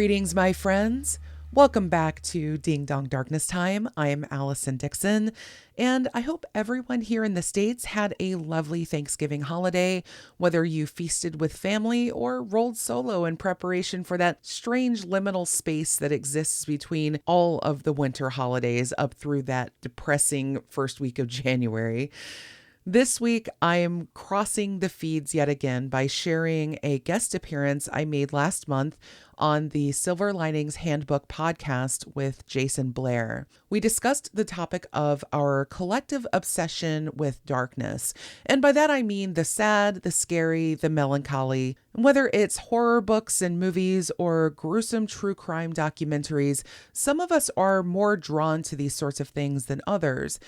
Greetings, my friends. Welcome back to Ding Dong Darkness Time. I am Allison Dixon, and I hope everyone here in the States had a lovely Thanksgiving holiday, whether you feasted with family or rolled solo in preparation for that strange liminal space that exists between all of the winter holidays up through that depressing first week of January. This week, I am crossing the feeds yet again by sharing a guest appearance I made last month on the Silver Linings Handbook podcast with Jayson Blair. We discussed the topic of our collective obsession with darkness. And by that, I mean the sad, the scary, the melancholy. Whether it's horror books and movies or gruesome true crime documentaries, some of us are more drawn to these sorts of things than others.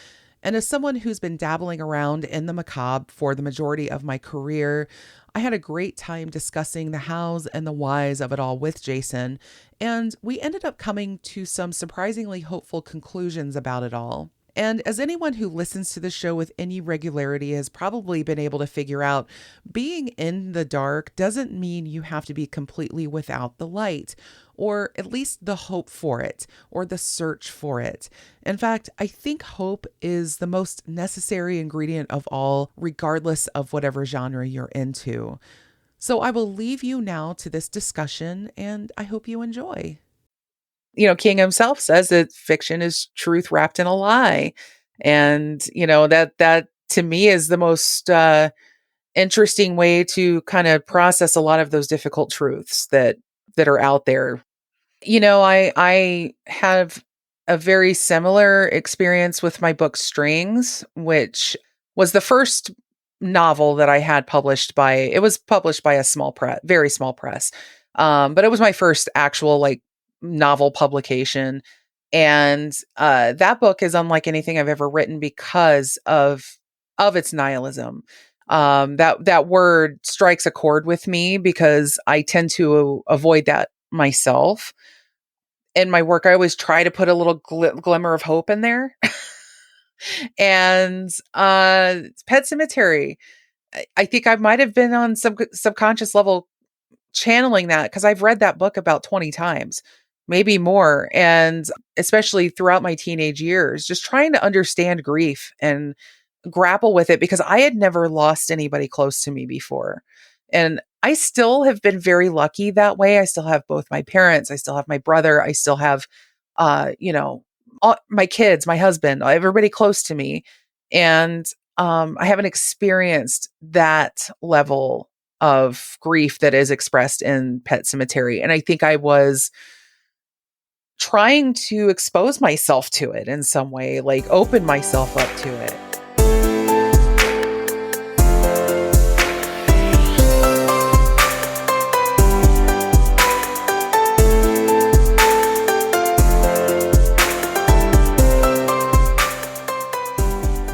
And as someone who's been dabbling around in the macabre for the majority of my career, I had a great time discussing the hows and the whys of it all with Jayson, and we ended up coming to some surprisingly hopeful conclusions about it all. And as anyone who listens to the show with any regularity has probably been able to figure out, being in the dark doesn't mean you have to be completely without the light, or at least the hope for it, or the search for it. In fact, I think hope is the most necessary ingredient of all, regardless of whatever genre you're into. So I will leave you now to this discussion, and I hope you enjoy. King himself says that fiction is truth wrapped in a lie. And, that to me is the most interesting way to kind of process a lot of those difficult truths that are out there. I have a very similar experience with my book Strings, which was the first novel that I had published it was published by a very small press. But it was my first actual novel publication. And that book is unlike anything I've ever written because of its nihilism. That word strikes a chord with me because I tend to avoid that myself. In my work, I always try to put a little glimmer of hope in there. And Pet Cemetery, I think I might have been on some subconscious level channeling that because I've read that book about 20 times, maybe more. And especially throughout my teenage years, just trying to understand grief and grapple with it because I had never lost anybody close to me before. And I still have been very lucky that way. I still have both my parents. I still have my brother. I still have, all my kids, my husband, everybody close to me. And I haven't experienced that level of grief that is expressed in Pet Cemetery. And I think I was trying to expose myself to it in some way, open myself up to it.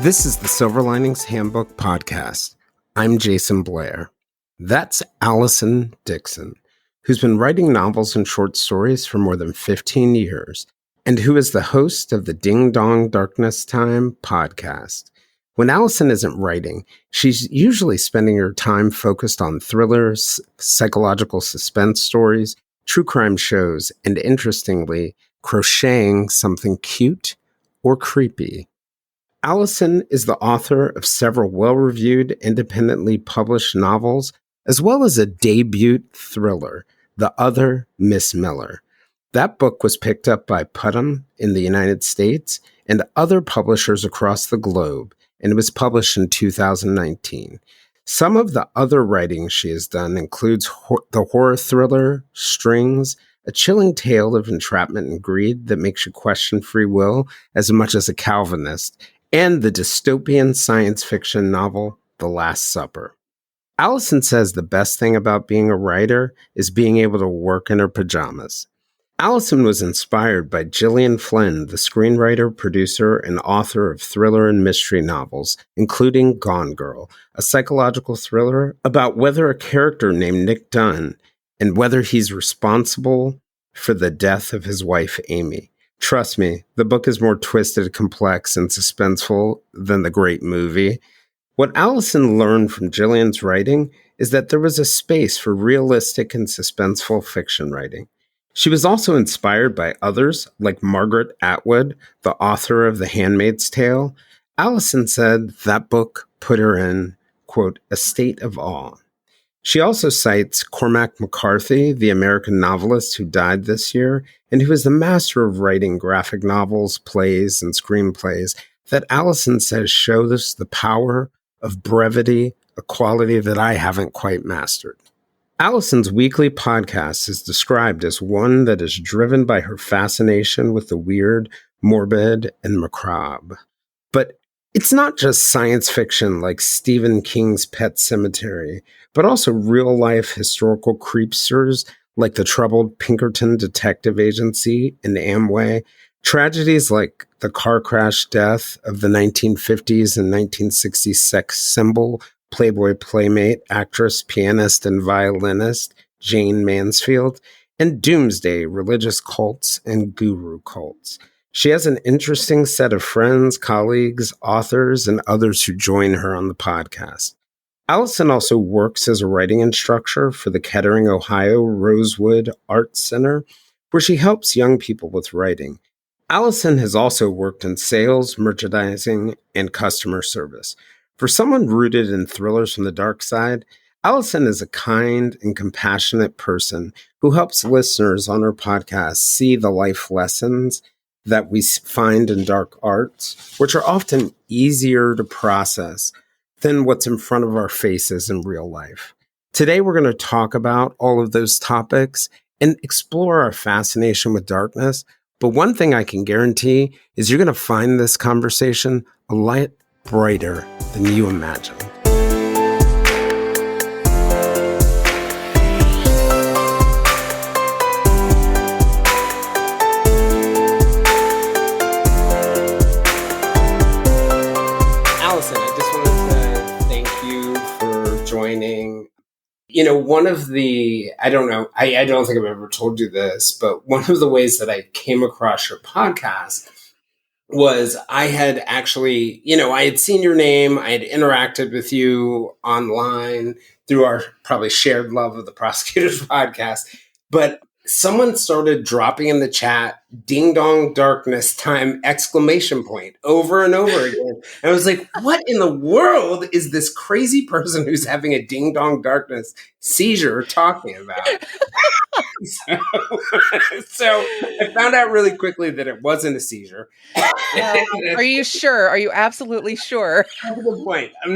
This is the Silver Linings Handbook podcast. I'm Jayson Blair. That's Allison Dixon, who's been writing novels and short stories for more than 15 years, and who is the host of the Ding Dong Darkness Time podcast. When Allison isn't writing, she's usually spending her time focused on thrillers, psychological suspense stories, true crime shows, and interestingly, crocheting something cute or creepy. Allison is the author of several well-reviewed, independently published novels, as well as a debut thriller, The Other Miss Miller. That book was picked up by Putnam in the United States and other publishers across the globe, and it was published in 2019. Some of the other writing she has done includes the horror thriller Strings, a chilling tale of entrapment and greed that makes you question free will as much as a Calvinist, and the dystopian science fiction novel The Last Supper. Allison says the best thing about being a writer is being able to work in her pajamas. Allison was inspired by Gillian Flynn, the screenwriter, producer, and author of thriller and mystery novels, including Gone Girl, a psychological thriller about whether a character named Nick Dunn and whether he's responsible for the death of his wife, Amy. Trust me, the book is more twisted, complex, and suspenseful than the great movie. What Allison learned from Gillian's writing is that there was a space for realistic and suspenseful fiction writing. She was also inspired by others like Margaret Atwood, the author of The Handmaid's Tale. Allison said that book put her in, quote, a state of awe. She also cites Cormac McCarthy, the American novelist who died this year, and who is the master of writing graphic novels, plays, and screenplays that Allison says show us the power of brevity, a quality that I haven't quite mastered. Allison's weekly podcast is described as one that is driven by her fascination with the weird, morbid, and macabre. But it's not just science fiction like Stephen King's Pet Sematary, but also real-life historical creepsters like the troubled Pinkerton Detective Agency and Amway, tragedies like the car crash death of the 1950s and 1960s sex symbol, Playboy playmate, actress, pianist, and violinist Jane Mansfield, and doomsday religious cults and guru cults. She has an interesting set of friends, colleagues, authors, and others who join her on the podcast. Allison also works as a writing instructor for the Kettering, Ohio Rosewood Arts Center, where she helps young people with writing. Allison has also worked in sales, merchandising, and customer service. For someone rooted in thrillers from the dark side, Allison is a kind and compassionate person who helps listeners on her podcast see the life lessons that we find in dark arts, which are often easier to process than what's in front of our faces in real life. Today, we're going to talk about all of those topics and explore our fascination with darkness. But one thing I can guarantee is you're going to find this conversation a lot brighter than you imagine. Allison, I just wanted to thank you for joining. One of the, I don't think I've ever told you this, but one of the ways that I came across your podcast was I had actually, I had seen your name, I had interacted with you online through our probably shared love of the Prosecutors podcast, but someone started dropping in the chat, ding dong darkness time, exclamation point, over and over again. And I was like, what in the world is this crazy person who's having a ding dong darkness seizure talking about? So I found out really quickly that it wasn't a seizure. Well, are you sure? Are you absolutely sure? That's a good point. I'm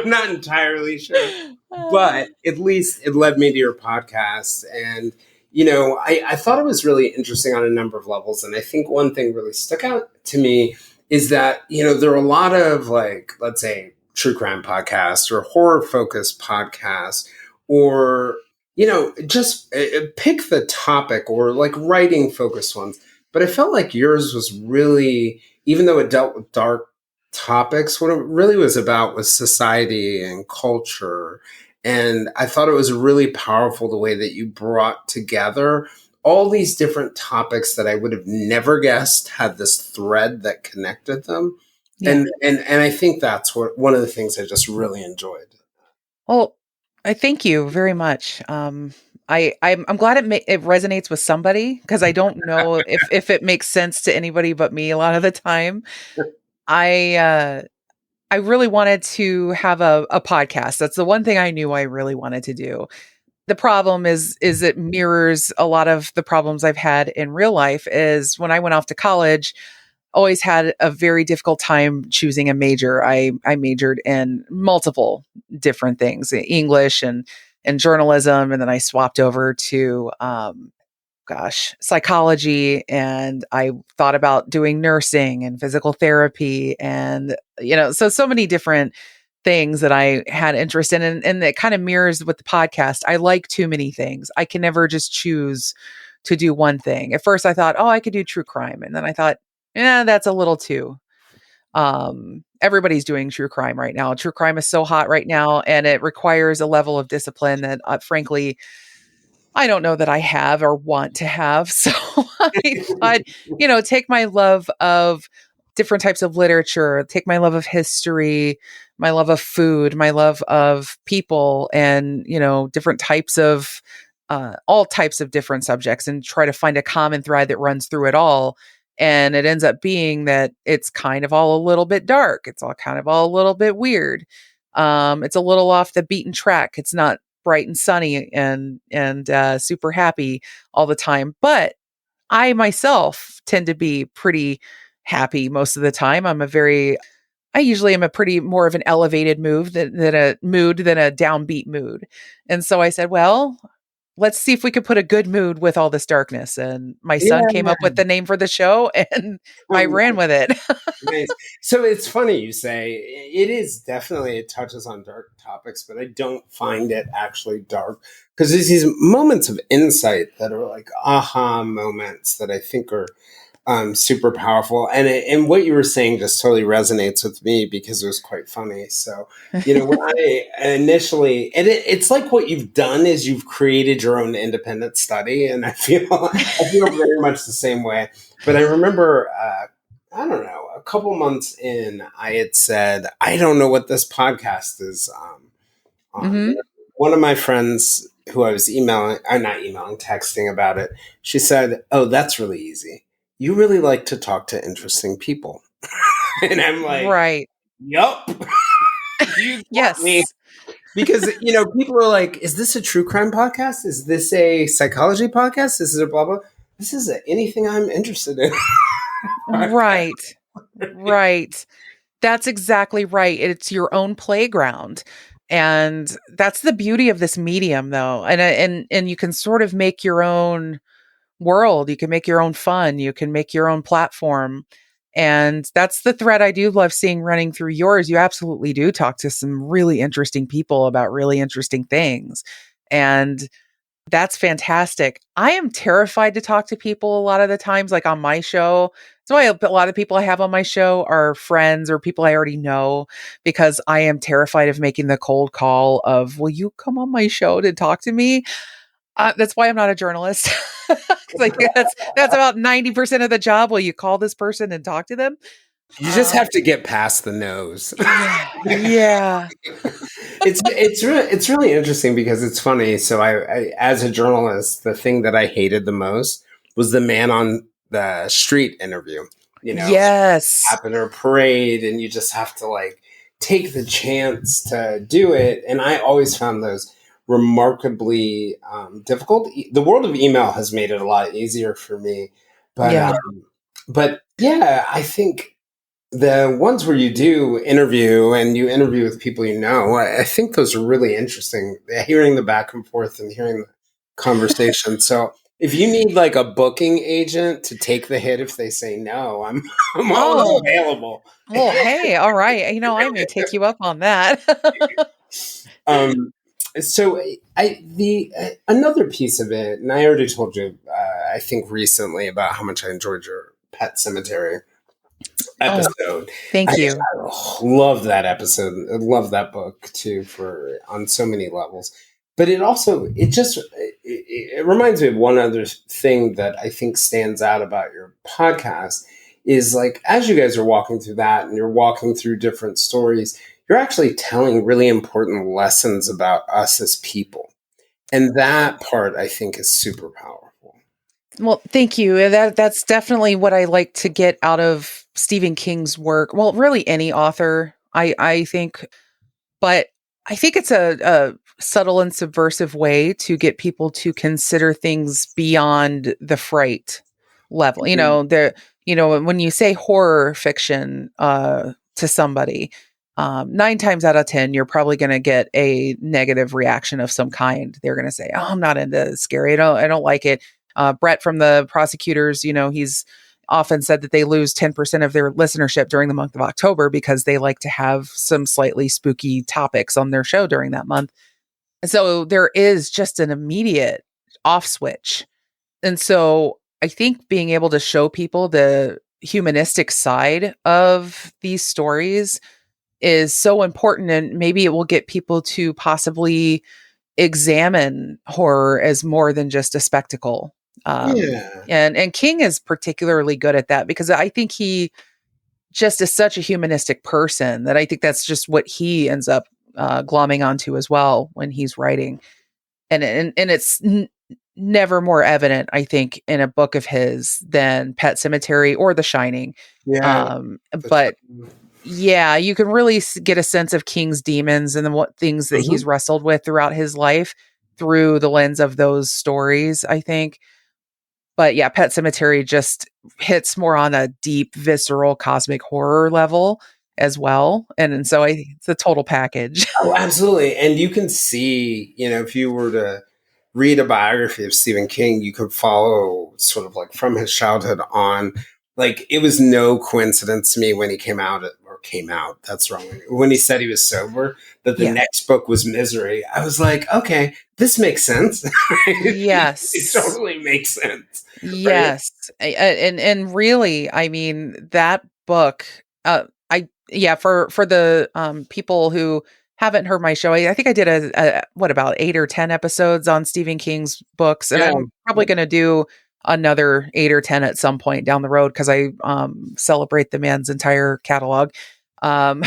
not entirely sure, but at least it led me to your podcast. And, I thought it was really interesting on a number of levels. And I think one thing really stuck out to me is that, there are a lot of let's say true crime podcasts or horror focused podcasts or, just pick the topic or writing focused ones. But I felt like yours was really, even though it dealt with dark topics, what it really was about was society and culture. And I thought it was really powerful the way that you brought together all these different topics that I would have never guessed had this thread that connected them. Yeah. And I think that's one of the things I just really enjoyed. Well, I thank you very much. I'm glad it resonates with somebody because I don't know if it makes sense to anybody but me a lot of the time. I really wanted to have a podcast. That's the one thing I knew I really wanted to do. The problem is it mirrors a lot of the problems I've had in real life. Is when I went off to college, always had a very difficult time choosing a major. I majored in multiple different things, English and journalism. And then I swapped over to, psychology. And I thought about doing nursing and physical therapy and, so many different things that I had interest in. And it kind of mirrors with the podcast. I like too many things. I can never just choose to do one thing. At first I thought, I could do true crime. And then I thought, that's a little too. Everybody's doing true crime right now. True crime is so hot right now, and it requires a level of discipline that, frankly, I don't know that I have or want to have. So I thought, take my love of different types of literature, take my love of history, my love of food, my love of people, and, different types of all types of different subjects and try to find a common thread that runs through it all. And it ends up being that it's kind of all a little bit dark. It's all kind of all a little bit weird. It's a little off the beaten track. It's not bright and sunny and super happy all the time. But I myself tend to be pretty happy most of the time. I usually am a pretty more of an elevated mood than a downbeat mood. And so I said, well, let's see if we could put a good mood with all this darkness. And my son came up with the name for the show and I ran with it. Nice. So it's funny you say it is definitely, it touches on dark topics, but I don't find it actually dark because there's these moments of insight that are like aha moments that I think are super powerful. And what you were saying just totally resonates with me because it was quite funny. So, when I initially, and it's like what you've done is you've created your own independent study. And I feel very much the same way. But I remember, I don't know, a couple months in, I had said, I don't know what this podcast is on. Mm-hmm. One of my friends who I was texting about it, she said, oh, that's really easy. You really like to talk to interesting people. And I'm like, right. Yup. You got Yes. me. Because, people are like, is this a true crime podcast? Is this a psychology podcast? Is it a blah, blah? This is anything I'm interested in. Right. Right. That's exactly right. It's your own playground. And that's the beauty of this medium though. And you can sort of make your own world. You can make your own fun. You can make your own platform. And that's the thread I do love seeing running through yours. You absolutely do talk to some really interesting people about really interesting things. And that's fantastic. I am terrified to talk to people a lot of the times, like on my show. So a lot of people I have on my show are friends or people I already know because I am terrified of making the cold call of, will you come on my show to talk to me? That's why I'm not a journalist. Like that's about 90% of the job. Will you call this person and talk to them? You just have to get past the nose. Yeah. It's really interesting because it's funny. So I as a journalist, the thing that I hated the most was the man on the street interview. Yes. Happen or parade, and you just have to like take the chance to do it. And I always found those remarkably difficult. The world of email has made it a lot easier for me, but yeah, I think the ones where you do interview and you interview with people I think those are really interesting. Hearing the back and forth and hearing the conversation. So if you need like a booking agent to take the hit if they say no, I'm always available. Well, hey, all right. I may take you up on that. So another piece of it, and I already told you, I think recently about how much I enjoyed your Pet Cemetery episode. Thank you. I love that episode. I love that book too on so many levels. But it reminds me of one other thing that I think stands out about your podcast is like, as you guys are walking through that and you're walking through different stories, you're actually telling really important lessons about us as people. And that part I think is super powerful. Well, thank you. That's definitely what I like to get out of Stephen King's work. Well, really any author, I think, but I think it's a subtle and subversive way to get people to consider things beyond the fright level. When you say horror fiction to somebody, 9 times out of 10, you're probably going to get a negative reaction of some kind. They're going to say, "Oh, I'm not into scary. I don't like it." Brett from the prosecutors, he's often said that they lose 10% of their listenership during the month of October because they like to have some slightly spooky topics on their show during that month. And so there is just an immediate off switch. And so I think being able to show people the humanistic side of these stories is so important. And maybe it will get people to possibly examine horror as more than just a spectacle. And King is particularly good at that because I think he just is such a humanistic person that I think that's just what he ends up glomming onto as well when he's writing. And it's never more evident, I think, in a book of his than Pet Cemetery or The Shining. Yeah, Um, the but Shining. yeah, you can really get a sense of King's demons and then what things that Mhm. he's wrestled with throughout his life through the lens of those stories, I think. But yeah, Pet Cemetery just hits more on a deep, visceral, cosmic horror level as well. And so I it's a total package. Oh, absolutely. And you can see, if you were to read a biography of Stephen King, you could follow sort of like from his childhood on. Like, it was no coincidence to me when he came out, that's wrong. When he said he was sober, that the Yeah. next book was Misery. I was like, okay, this makes sense. It Yes. totally makes sense. Right. Yes. And really, I mean, that book, I yeah, for the people who haven't heard my show, I think I did what about 8 or 10 episodes on Stephen King's books, and Yeah. I'm probably going to do another 8 or 10 at some point down the road cuz I celebrate the man's entire catalog. Um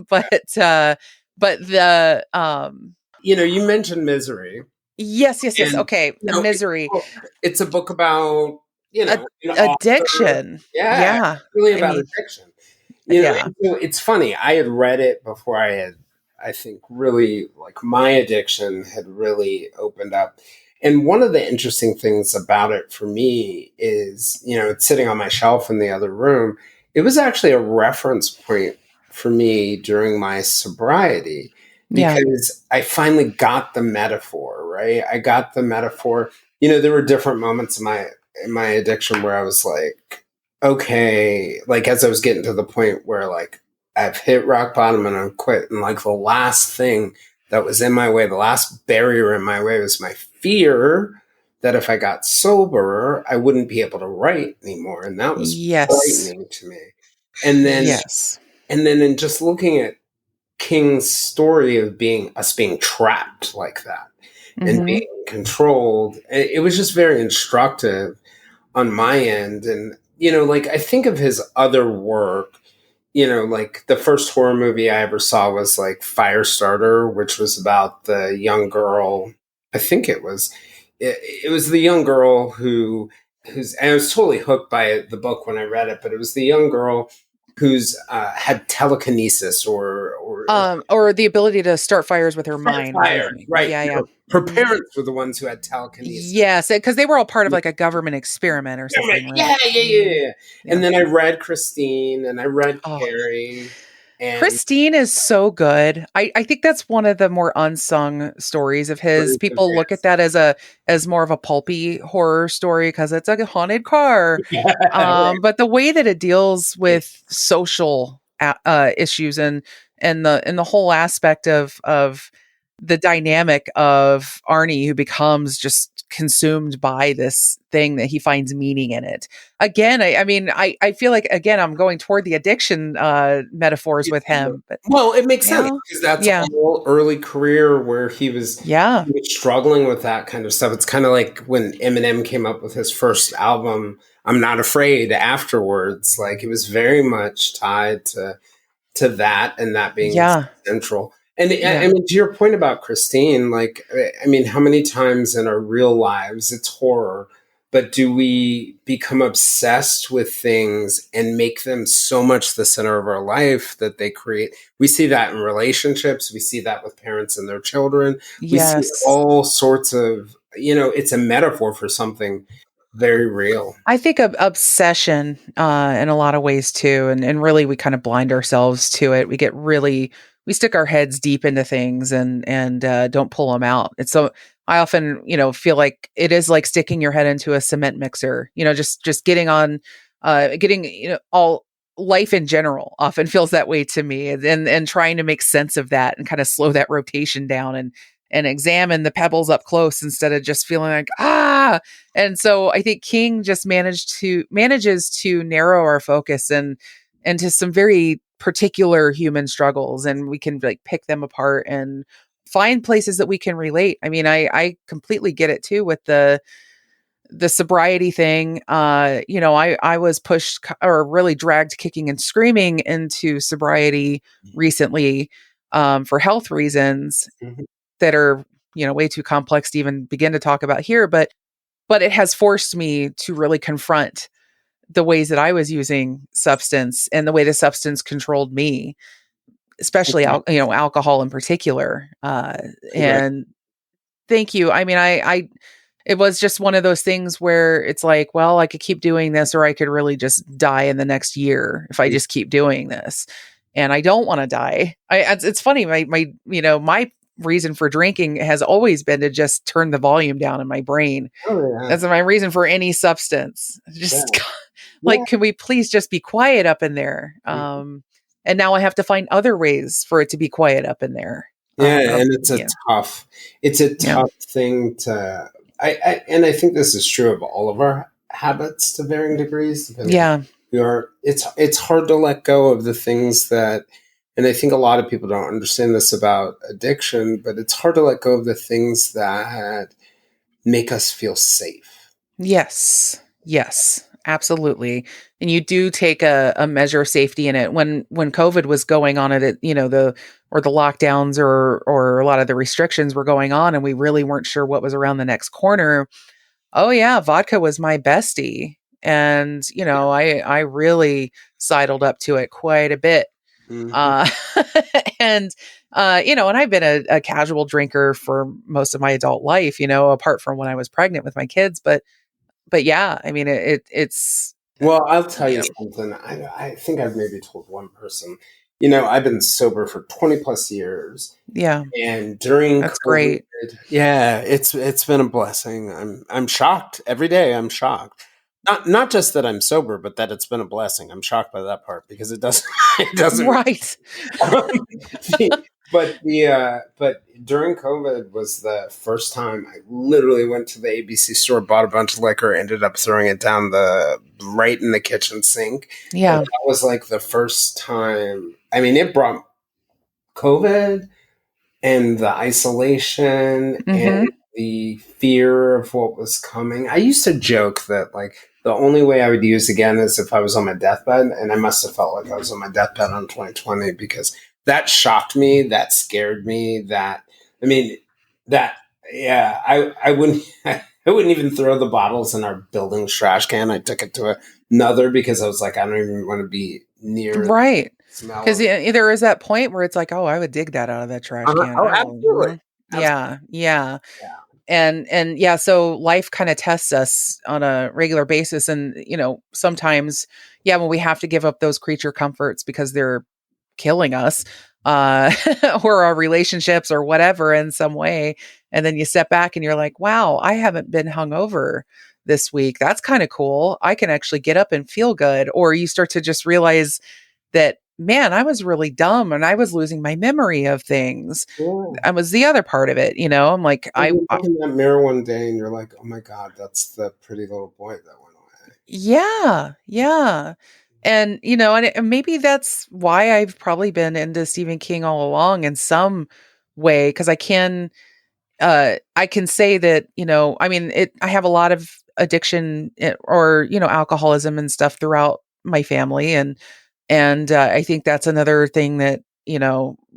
but but the You mentioned Misery. yes, yes, yes. And Okay, it's Misery. a book, it's a book about Ad an author. addiction. Yeah, Yeah. it's really I about mean, addiction. yeah. And so it's funny. I had read it before I think, really, like, my addiction had really opened up. And one of the interesting things about it for me is, it's sitting on my shelf in the other room. It was actually a reference point for me during my sobriety Yeah. because I finally got the metaphor, right? I got the metaphor. There were different moments in my addiction where I was like, okay, like, as I was getting to the point where, like, I've hit rock bottom and I'm quit. And, like, the last thing that was in my way, the last barrier in my way was my fear that if I got sober, I wouldn't be able to write anymore. And that was Yes. frightening to me. And then, Yes. and then in just looking at King's story of being trapped like that and Mhm. being controlled, it was just very instructive on my end. And, like, I think of his other work, like, the first horror movie I ever saw was, like, Firestarter, which was about the young girl. I think it was the young girl and I was totally hooked by the book when I read it, but it was the young girl who's had telekinesis or Or the ability to start fires with her start mind, I fire, think. right? Yeah, yeah. Her Mhm. parents were the ones who had telekinesis. Yes, because they were all part of, like, a government experiment or Yeah, right. something, right? Yeah, yeah, yeah, Mhm. yeah. Yeah. And then I read Christine and I read Oh, Carrie and Christine is so good. I think that's one of the more unsung stories of his. Birds of People look at that as more of a pulpy horror story because it's like a haunted car. Yeah, right. But the way that it deals with social issues and the whole aspect of the dynamic of Arnie, who becomes just consumed by this thing that he finds meaning in it. Again, I mean, I feel like, again, I'm going toward the addiction metaphors with him, but Well, it makes sense yeah, because that's yeah, all early career where he was yeah, struggling with that kind of stuff. It's kind of like when Eminem came up with his first album, I'm Not Afraid, afterwards. Like, it was very much tied to that and that being yeah, central. And I yeah. mean, to your point about Christine, like, I mean, how many times in our real lives it's horror, but do we become obsessed with things and make them so much the center of our life that they create? We see that in relationships. We see that with parents and their children. We see Yes. all sorts of, it's a metaphor for something very real. I think obsession in a lot of ways too, and really we kind of blind ourselves to it. We stick our heads deep into things and don't pull them out. And so I often feel like it is like sticking your head into a cement mixer. Just getting all life in general often feels that way to me, and trying to make sense of that and kind of slow that rotation down and examine the pebbles up close instead of just feeling like and so I think King just manages to narrow our focus and to some very particular human struggles, and we can, like, pick them apart and find places that we can relate. I mean, I completely get it too with the sobriety thing. I was pushed or really dragged kicking and screaming into sobriety recently, for health reasons Mhm. that are way too complex to even begin to talk about here. But but it has forced me to really confront the ways that I was using substance and the way the substance controlled me, especially alcohol in particular. Right. And thank you. I mean, it was just one of those things where it's like, well, I could keep doing this, or I could really just die in the next year if I just keep doing this. And I don't want to die. It's funny. My reason for drinking has always been to just turn the volume down in my brain. Oh yeah. That's my reason for any substance. Yeah. Just Yeah. like, can we please just be quiet up in there? And now I have to find other ways for it to be quiet up in there. Yeah, Uh, and yeah, it's a yeah, tough thing to. And I think this is true of all of our habits to varying degrees. Depending on yeah, who you are, it's hard to let go of the things that, and I think a lot of people don't understand this about addiction, but it's hard to let go of the things that make us feel safe. yes, yes, absolutely. And you do take a measure of safety in it. When COVID was going on, the lockdowns or a lot of the restrictions were going on, and we really weren't sure what was around the next corner. Oh yeah, vodka was my bestie. And, I really sidled up to it quite a bit. Hmm. Uh, and, and I've been a casual drinker for most of my adult life, apart from when I was pregnant with my kids. But yeah, I mean, it's, Well, I'll tell you you know, something. I think I've maybe told one person. I've been sober for 20 plus years. yeah, And during that's COVID, great. yeah, it's been a blessing. I'm shocked every day. I'm shocked. Not just that I'm sober, but that it's been a blessing. I'm shocked by that part because it doesn't it doesn't. Right. But during COVID was the first time I literally went to the ABC store, bought a bunch of liquor, ended up throwing it down the right in the kitchen sink, and Yeah. that was like the first time. I mean, it brought COVID and the isolation and Hmm. the fear of what was coming. I used to joke that like the only way I would use again is if I was on my deathbed, and I must have felt like I was on my deathbed on 2020 because that shocked me, that scared me, that I mean that yeah, I wouldn't I wouldn't even throw the bottles in our building's trash can. I took it to another because I was like, I don't even want to be near the Right. smell Because of. there is that point where it's like, oh, I would dig that out of that trash can. Oh, Oh, absolutely. yeah, yeah. Absolutely. And yeah, so life kind of tests us on a regular basis. And, sometimes, yeah, when we have to give up those creature comforts because they're killing us, uh, or our relationships or whatever in some way. And then you step back and you're like, wow, I haven't been hungover this week. That's kind of cool. I can actually get up and feel good. Or you start to just realize that, man, I was really dumb and I was losing my memory of things. Yeah. That was the other part of it. I'm like, And you look in that mirror one day and you're like, oh my God, that's the pretty little boy that went away. yeah, yeah. And, and maybe that's why I've probably been into Stephen King all along in some way. Cause I can say that, I mean, I have a lot of addiction or, alcoholism and stuff throughout my family. And I think that's another thing that,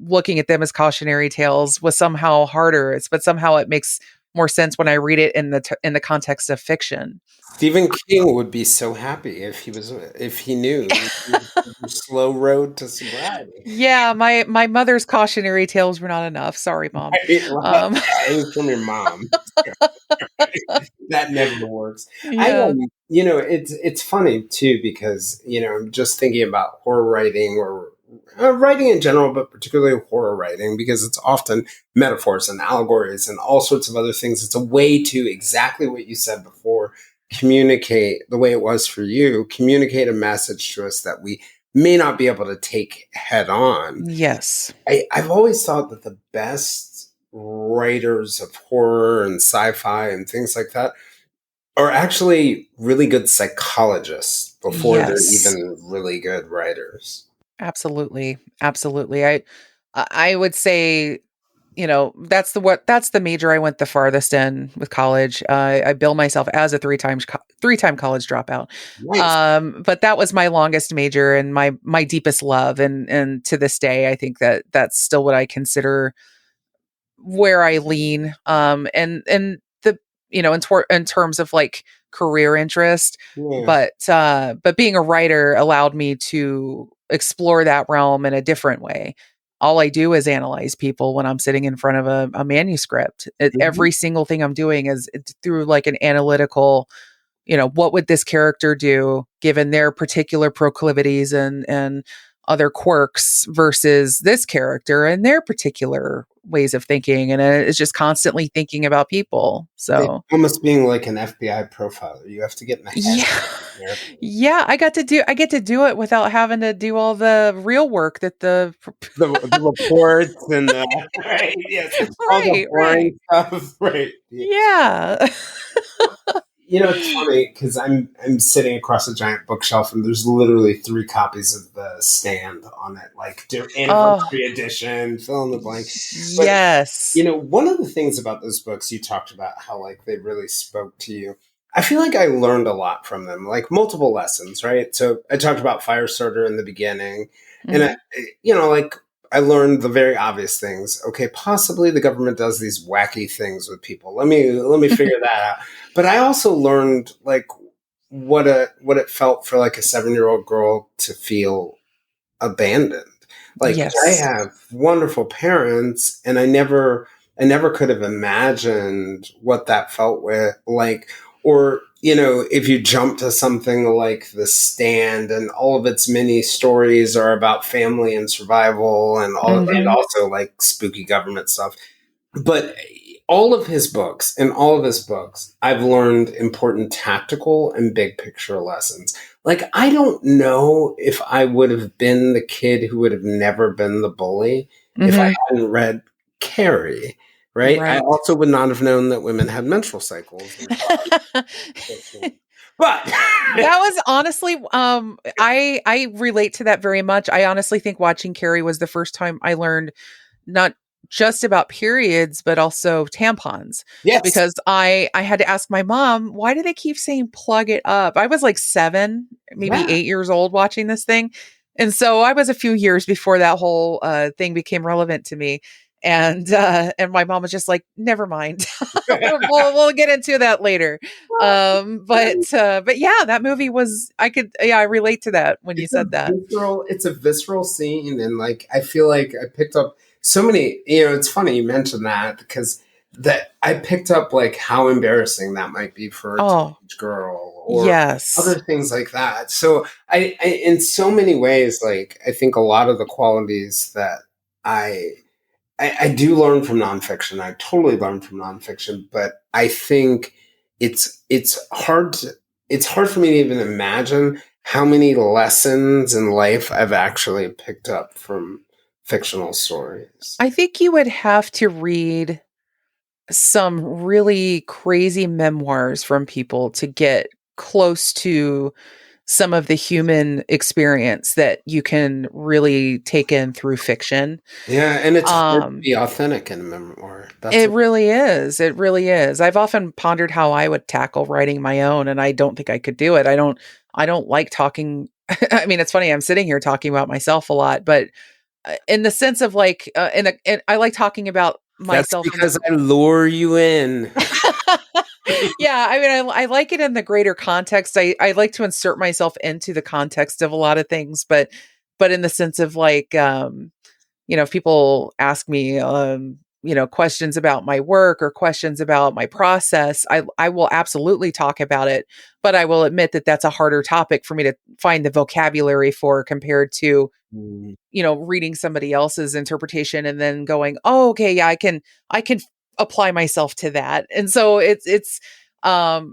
looking at them as cautionary tales was somehow harder. But somehow it makes more sense when I read it in the context of fiction. Stephen King would be so happy if he knew the slow road to sobriety. Yeah, my mother's cautionary tales were not enough. Sorry, mom. Right? Well, Um, it was from your mom. That never works. yeah. It's funny too because I'm just thinking about horror writing or writing in general, but particularly horror writing because it's often metaphors and allegories and all sorts of other things. It's a way to exactly what you said before communicate the way it was for you, communicate a message to us that we may not be able to take head on. Yes. I've always thought that the best writers of horror and sci-fi and things like that are actually really good psychologists before they're Yes. even really good writers. Absolutely. Absolutely. I would say, that's the major I went the farthest in with college. I bill myself as a three-time college dropout. Nice. But that was my longest major and my deepest love. And to this day, I think that that's still what I consider where I lean. And in terms of like career interest. Yeah. But being a writer allowed me to explore that realm in a different way. All I do is analyze people when I'm sitting in front of a manuscript. Mhm. Every single thing I'm doing is through like an analytical, what would this character do given their particular proclivities and other quirks versus this character and their particular ways of thinking. And it's just constantly thinking about people. It's So almost being like an FBI profiler. You have to get in the head yeah. of the character. Yeah, I get to do it without having to do all the real work that the The reports and the right, yes, all the right. boring stuff, right? Yeah. Yeah. It's funny because I'm sitting across a giant bookshelf and there's literally 3 copies of The Stand on it, like Oh, anniversary edition, fill in the blank. But yes. one of the things about those books you talked about how like they really spoke to you. I feel like I learned a lot from them, like multiple lessons, right? So I talked about Firestarter in the beginning, and Mhm. like I learned the very obvious things. Okay, possibly the government does these wacky things with people. Let me figure that out. But I also learned like what it felt for like a 7-year-old girl to feel abandoned. Like I Yes. have wonderful parents and I never could have imagined what that felt like or if you jump to something like The Stand and all of its many stories are about family and survival and Mhm. also like spooky government stuff. But in all of his books, I've learned important tactical and big picture lessons. Like, I don't know if I would have been the kid who would have never been the bully if I Mhm. hadn't read Carrie, right? I Right. also would not have known that women had menstrual cycles but That was honestly, I relate to that very much. I honestly think watching Carrie was the first time I learned not just about periods, but also tampons. yes, Because I had to ask my mom, why do they keep saying plug it up? I was like 7, maybe yeah. 8 years old watching this thing. And so I was a few years before that whole thing became relevant to me. And my mom was just like, never mind. We'll get into that later. But yeah, that movie was I relate to that when you said that. It's a visceral scene, and like I feel like I picked up so many. It's funny you mentioned that because that I picked up like how embarrassing that might be for a Oh, teenage girl or yes. other things like that. So I in so many ways, like I think a lot of the qualities that I I do learn from nonfiction. I totally learn from nonfiction, but I think it's hard for me to even imagine how many lessons in life I've actually picked up from fictional stories. I think you would have to read some really crazy memoirs from people to get close to some of the human experience that you can really take in through fiction. Yeah, and it's hard to Um, be authentic in a memoir. That's it a really is. It really is. I've often pondered how I would tackle writing my own, and I don't think I could do it. I don't like talking. I mean, it's funny. I'm sitting here talking about myself a lot, but in the sense of like, and I like talking about that's myself in because the I lure you in. yeah, I mean, I like it in the greater context. I like to insert myself into the context of a lot of things, but in the sense of like, if people ask me, questions about my work or questions about my process, I will absolutely talk about it, but I will admit that that's a harder topic for me to find the vocabulary for compared to Mm. reading somebody else's interpretation and then going, "Oh, okay, yeah, I can apply myself to that." And so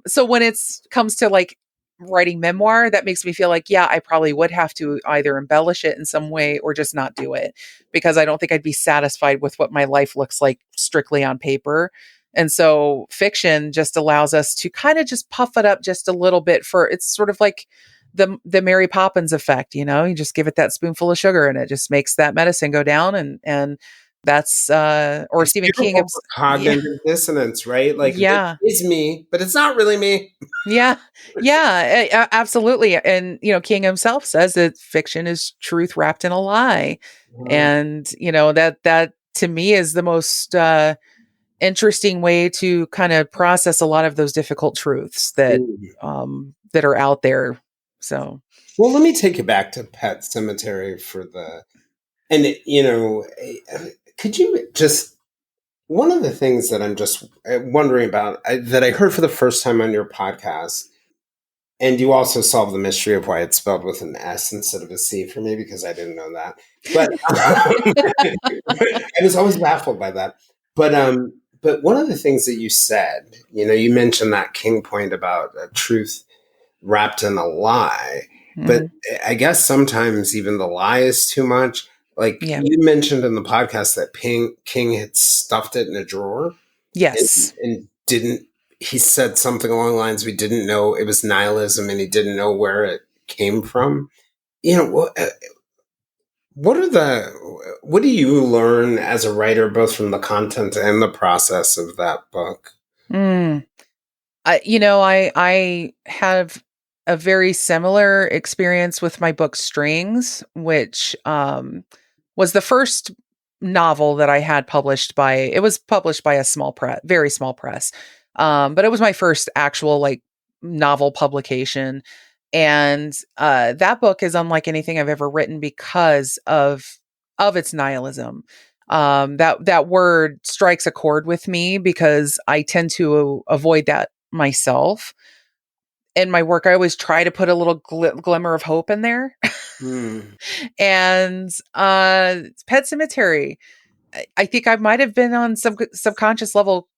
so when it's comes to like writing memoir, that makes me feel like, yeah, I probably would have to either embellish it in some way or just not do it because I don't think I'd be satisfied with what my life looks like strictly on paper. And so fiction just allows us to kind of just puff it up just a little bit for it's sort of like the Mary Poppins effect, you just give it that spoonful of sugar and it just makes that medicine go down and that's or It's Stephen King beautiful for yeah, cognitive dissonance, right? Like this yeah. is me, but it's not really me. Yeah. Yeah, absolutely. And King himself says that fiction is truth wrapped in a lie. Mhm. And that to me is the most interesting way to kind of process a lot of those difficult truths that Mm. that are out there. So, Well, let me take you back to Pet Cemetery for the, and could you just, one of the things that I'm just wondering about that I heard for the first time on your podcast, and you also solved the mystery of why it's spelled with an S instead of a C for me because I didn't know that. But I was always baffled by that. But one of the things that you said, you mentioned that king point about truth wrapped in a lie. But mhm, I guess sometimes even the lie is too much. Like yeah, you mentioned in the podcast that King had stuffed it in a drawer yes. and didn't. He said something along the lines we didn't know it was nihilism, and he didn't know where it came from. What do you learn as a writer, both from the content and the process of that book? Mm. I have a very similar experience with my book Strings, which was the first novel that I had published by. It was published by a small press, very small press, but it was my first actual like novel publication, and that book is unlike anything I've ever written because of its nihilism. That word strikes a chord with me because I tend to avoid that myself. In my work, I always try to put a little glimmer of hope in there. Hmm. And Pet Cemetery, I think I might have been on some subconscious level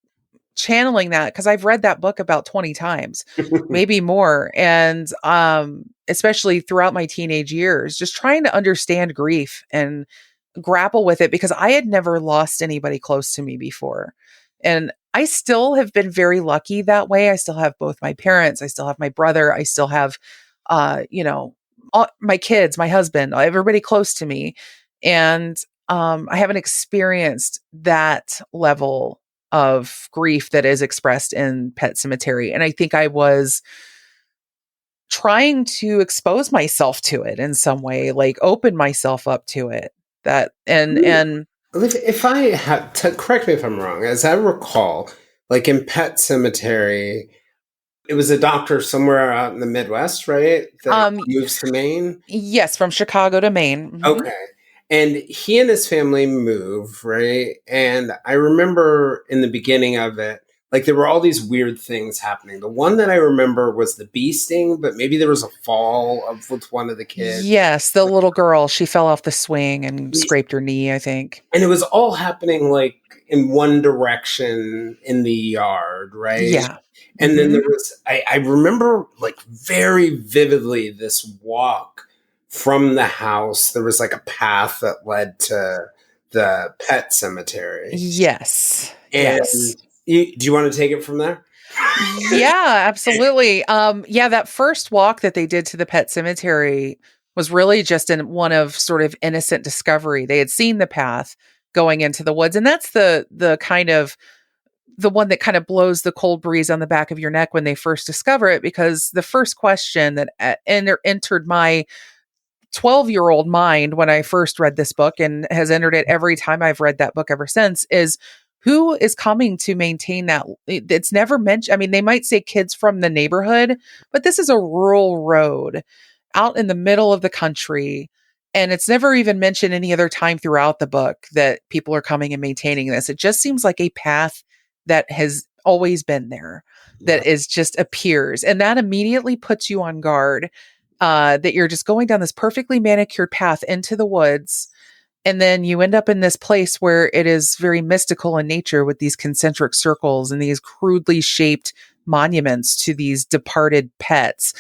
channeling that because I've read that book about 20 times, maybe more. And especially throughout my teenage years, just trying to understand grief and grapple with it because I had never lost anybody close to me before. And I still have been very lucky that way. I still have both my parents, I still have my brother, I still have you know, all my kids, my husband, everybody close to me. And I haven't experienced that level of grief that is expressed in Pet Cemetery. And I think I was trying to expose myself to it in some way, like open myself up to it. That and If I had to correct me if I'm wrong, as I recall, like in Pet Cemetery, it was a doctor somewhere out in the Midwest, right? That um moves to Maine. yes, from Chicago to Maine. Mhm. Okay. And he and his family move, right? And I remember in the beginning of it, like there were all these weird things happening. The one that I remember was the bee sting, but maybe there was a fall of with one of the kids. Yes, the little girl, she fell off the swing and scraped her knee, I think. And it was all happening like in one direction in the yard, right? Yeah. And then Mhm. there was, I remember like very vividly this walk from the house. There was like a path that led to the pet cemetery. Yes. And Yes. do you want to take it from there? Yeah, absolutely. Yeah, that first walk that they did to the pet cemetery was really just in one of sort of innocent discovery. They had seen the path going into the woods, and that's the kind of the one that kind of blows the cold breeze on the back of your neck when they first discover it, because the first question that entered my 12-year-old mind when I first read this book and has entered it every time I've read that book ever since is who is coming to maintain that? It's never mentioned. I mean, they might say kids from the neighborhood, but this is a rural road out in the middle of the country. And it's never even mentioned any other time throughout the book that people are coming and maintaining this. It just seems like a path that has always been there, that is just appears. And that immediately puts you on guard, that you're just going down this perfectly manicured path into the woods. And then you end up in this place where it is very mystical in nature with these concentric circles and these crudely shaped monuments to these departed pets,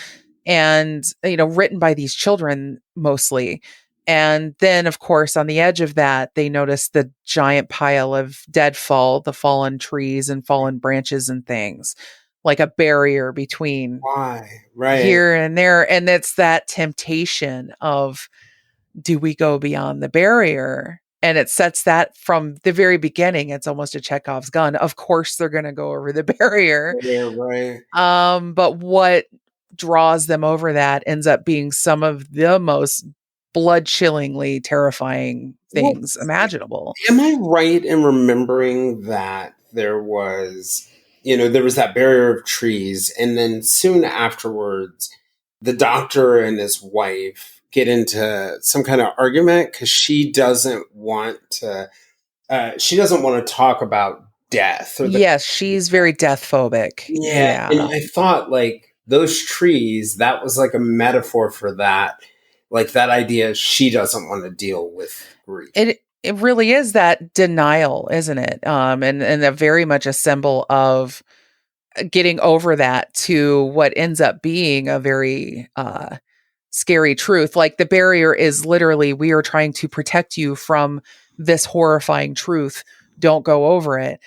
and, written by these children mostly. And then, of course, on the edge of that, they notice the giant pile of the fallen trees and fallen branches and things, like a barrier between Why? Right. here and there. And it's that temptation of, do we go beyond the barrier? And it sets that from the very beginning. It's almost a Chekhov's gun. Of course, they're going to go over the barrier. Yeah, right. But what draws them over that ends up being some of the most blood chillingly terrifying Well, things imaginable. am I right in remembering that there was, there was that barrier of trees. And then soon afterwards, the doctor and his wife get into some kind of argument because she doesn't want to talk about death or the. Yes, she's very death phobic. Yeah. And Yeah. I thought like those trees, that was like a metaphor for that. Like that idea, she doesn't want to deal with grief. It really is that denial, isn't it? And a very much a symbol of getting over that to what ends up being a very scary truth. Like the barrier is literally, we are trying to protect you from this horrifying truth. Don't go over it.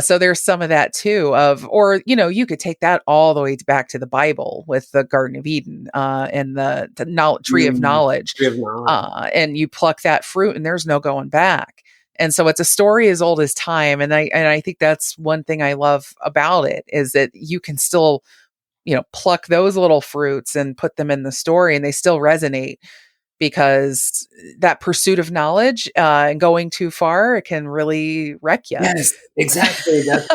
So there's some of that too or, you could take that all the way back to the Bible with the Garden of Eden and the tree of knowledge. Tree of knowledge. And you pluck that fruit and there's no going back. And so it's a story as old as time. And I think that's one thing I love about it is that you can still, pluck those little fruits and put them in the story and they still resonate because that pursuit of knowledge and going too far, it can really wreck you. Yes, exactly. That's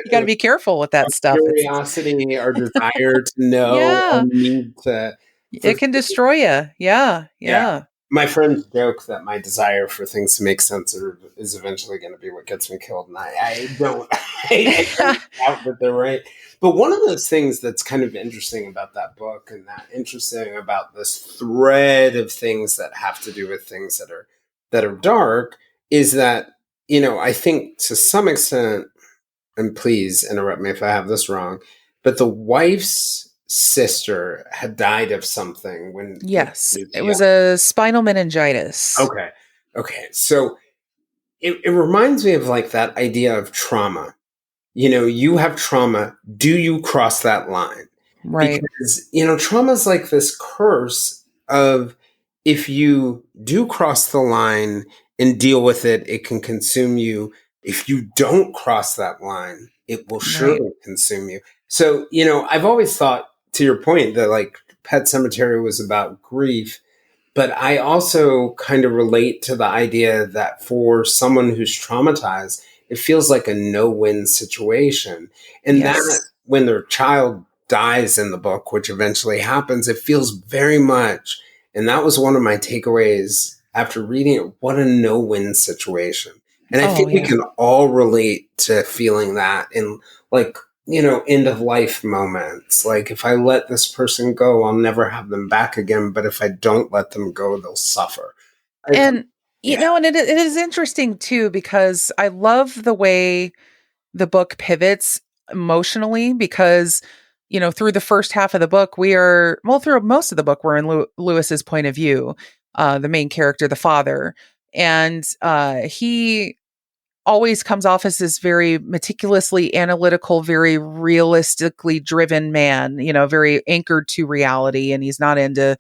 You got to be careful with that stuff. curiosity, our desire to know, our Yeah, need to. it can destroy you. Yeah. Yeah. My friends joke that my desire for things to make sense is eventually going to be what gets me killed. And I don't, I don't doubt that they're right. But one of those things that's kind of interesting about that book and that interesting about this thread of things that have to do with things that are dark is that, I think to some extent, and please interrupt me if I have this wrong, but the wife's sister had died of something when. Yes, it was a spinal meningitis. Okay. So it reminds me of like that idea of trauma. You have trauma. Do you cross that line? Right. Because, trauma is like this curse of if you do cross the line and deal with it, it can consume you. If you don't cross that line, it will surely consume you. So, I've always thought, to your point, that like Pet Sematary was about grief, but I also kind of relate to the idea that for someone who's traumatized, it feels like a no-win situation. And that when their child dies in the book, which eventually happens, it feels very much, and that was one of my takeaways after reading it, what a no-win situation. And I think we can all relate to feeling that in like, end of life moments. Like if I let this person go, I'll never have them back again. But if I don't let them go, they'll suffer. And, and it is interesting too, because I love the way the book pivots emotionally because, through the first half of the book, through most of the book, we're in Lewis's point of view, the main character, the father. And he always comes off as this very meticulously analytical, very realistically driven man, very anchored to reality. And he's not into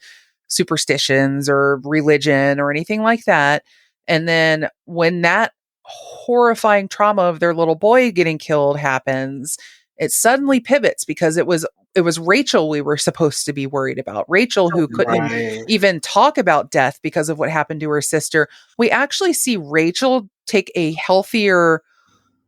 superstitions or religion or anything like that. And then when that horrifying trauma of their little boy getting killed happens, it suddenly pivots because it was Rachel we were supposed to be worried about. Rachel, who couldn't even talk about death because of what happened to her sister. We actually see Rachel take a healthier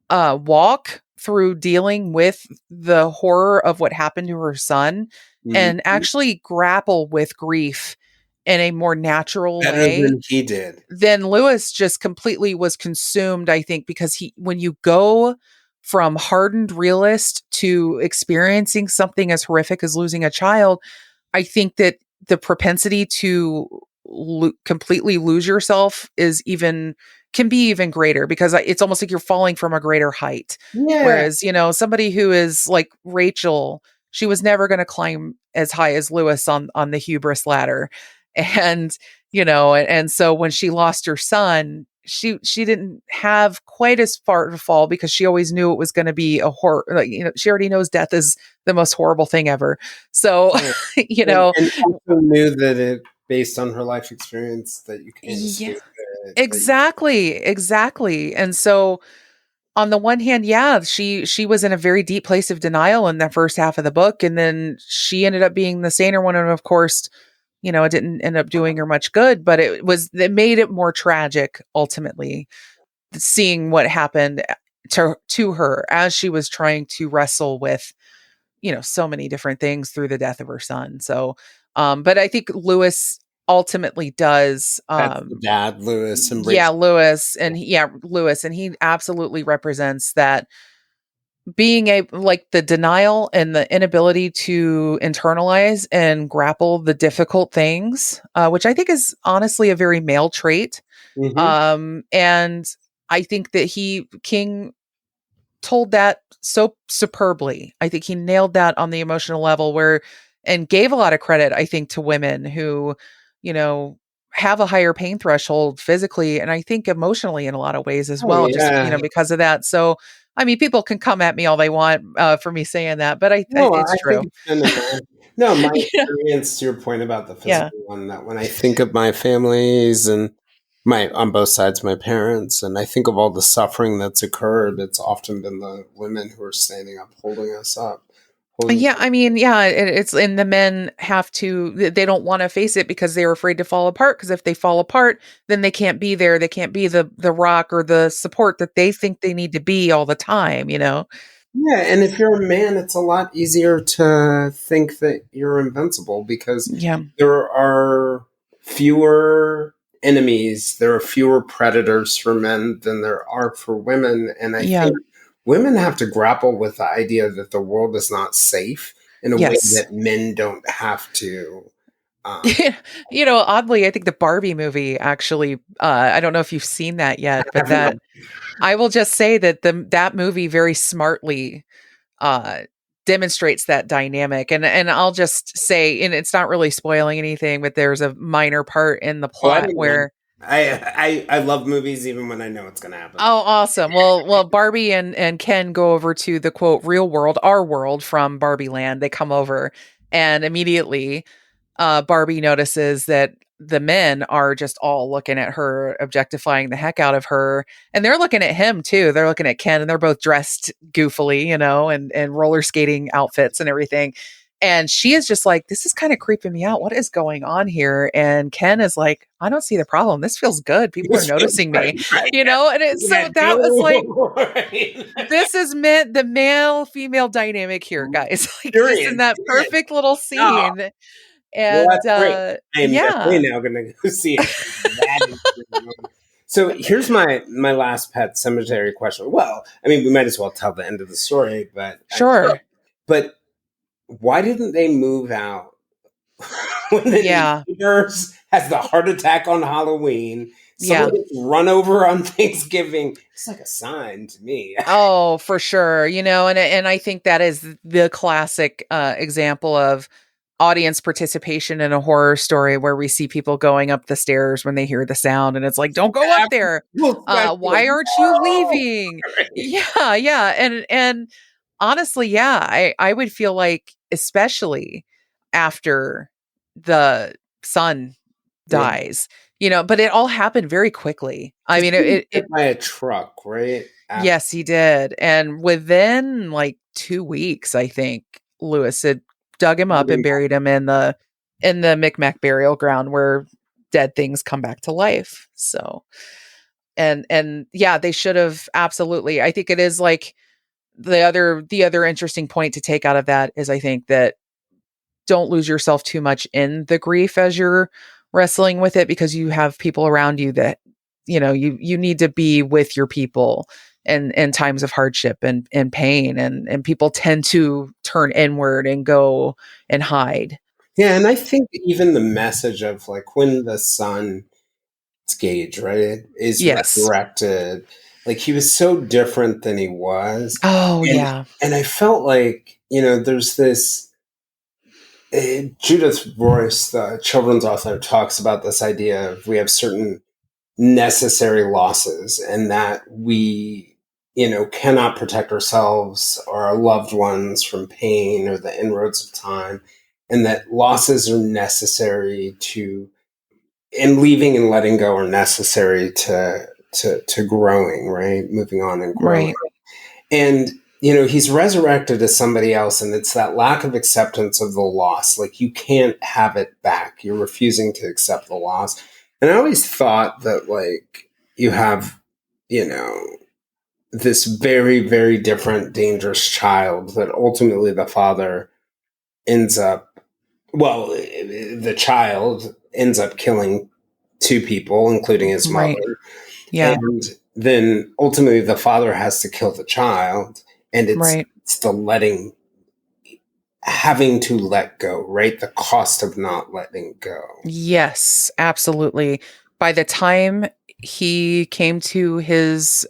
walk through dealing with the horror of what happened to her son and actually grapple with grief in a more natural way than he did. Then Lewis just completely was consumed, I think, because when you go from hardened realist to experiencing something as horrific as losing a child, I think that the propensity to completely lose yourself can be even greater because it's almost like you're falling from a greater height. Yeah. Whereas, somebody who is like Rachel, she was never going to climb as high as Lewis on the hubris ladder. And, and so when she lost her son, she didn't have quite as far to fall because she always knew it was going to be a horror. Like, she already knows death is the most horrible thing ever. So, and also knew that it based on her life experience that you can't escape it. Exactly. And so on the one hand, she was in a very deep place of denial in the first half of the book. And then she ended up being the saner one. And of course, it didn't end up doing her much good, but it made it more tragic ultimately, seeing what happened to her as she was trying to wrestle with, so many different things through the death of her son. So, but I think Lewis ultimately does, That's the dad, Lewis, yeah, embrace. Lewis, and he absolutely represents that being a like the denial and the inability to internalize and grapple the difficult things, which I think is honestly a very male trait. Mm-hmm. And I think that King told that so superbly. I think he nailed that on the emotional level and gave a lot of credit, I think, to women who, you know, have a higher pain threshold physically and I think emotionally in a lot of ways as Oh well, just, yeah. because of that. So, I mean, people can come at me all they want for me saying that, but No, it's I think true. it's been no, my Yeah. experience to your point about the Yeah. physical one, that when I think of my families and my on both sides, my parents, and I think of all the suffering that's occurred, it's often been the women who are standing up, holding us up, holding. Yeah, I mean, yeah, it's and the men have to they don't want to face it because they're afraid to fall apart because if they fall apart, then they can't be there. They can't be the rock or the support that they think they need to be all the time. Yeah, and if you're a man, it's a lot easier to think that you're invincible because Yeah. there are fewer enemies, there are fewer predators for men than there are for women. And I Yeah. think women have to grapple with the idea that the world is not safe in a way Yes. that men don't have to. Um, Oddly, I think the Barbie movie actually I don't know if you've seen that I yet, but haven't. that I will just say that that movie very smartly uh demonstrates that dynamic and I'll just say and it's not really spoiling anything but there's a minor part in the Oh, I plot don't mind. where I love movies even when I know it's going to happen. oh awesome well Barbie and Ken go over to the quote real world our world from Barbie Land. They come over and immediately Barbie notices that the men are just all looking at her, objectifying the heck out of her. And they're looking at him too. They're looking at Ken and they're both dressed goofily, and roller skating outfits and everything. And she is just like, this is kind of creeping me out. What is going on here? And Ken is like, I don't see the problem. This feels good. People are This feels noticing right, me, right. And it's Yeah, so that was like, no, right. this is meant the male female dynamic here, guys. Like just in Period. that Period. perfect little No. scene Well, and that's great. I am yeah, definitely now going to go see it. That is great. So here's my last pet cemetery question. Well, I mean, we might as well tell the end of the story, sure. but why didn't they move out when the Yeah. neighbors has the heart attack on Halloween? Someone Yeah. gets run over on Thanksgiving. It's like a sign to me. Oh, for sure. And I think that is the classic example of audience participation in a horror story where we see people going up the stairs when they hear the sound and it's like, don't go up there. Well, Why especially, aren't you no! leaving? Yeah, yeah. And honestly, yeah, I would feel like especially after the son Yeah. dies, but it all happened very quickly. I Because mean, he was it hit by a truck, right? After. yes, he did. And within like 2 weeks, I think Lewis had dug him up and buried him in the Micmac burial ground where dead things come back to life. So, and yeah, they should have absolutely. I think it is like the other interesting point to take out of that is I think that don't lose yourself too much in the grief as you're wrestling with it because you have people around you that you need to be with your people in times of hardship and pain and people tend to turn inward and go and hide. Yeah, and I think even the message of like when the son, it's Gage, right, is Yes. resurrected, like he was so different than he was, Oh and yeah. I felt like there's this. Judith Royce, the children's author, talks about this idea of we have certain necessary losses and that we cannot protect ourselves or our loved ones from pain or the inroads of time, and that losses are necessary to and leaving and letting go are necessary to growing, right, moving on and growing. Right. And he's resurrected as somebody else, and it's that lack of acceptance of the loss. Like you can't have it back. You're refusing to accept the loss. And I always thought that like you have, you know, this very, very different, dangerous child that ultimately the father ends up, well, the child ends up killing two people, including his Right. mother. Yeah. And then ultimately the father has to kill the child. And Right. it's the having to let go, right? The cost of not letting go. Yes, absolutely. By the time he came to his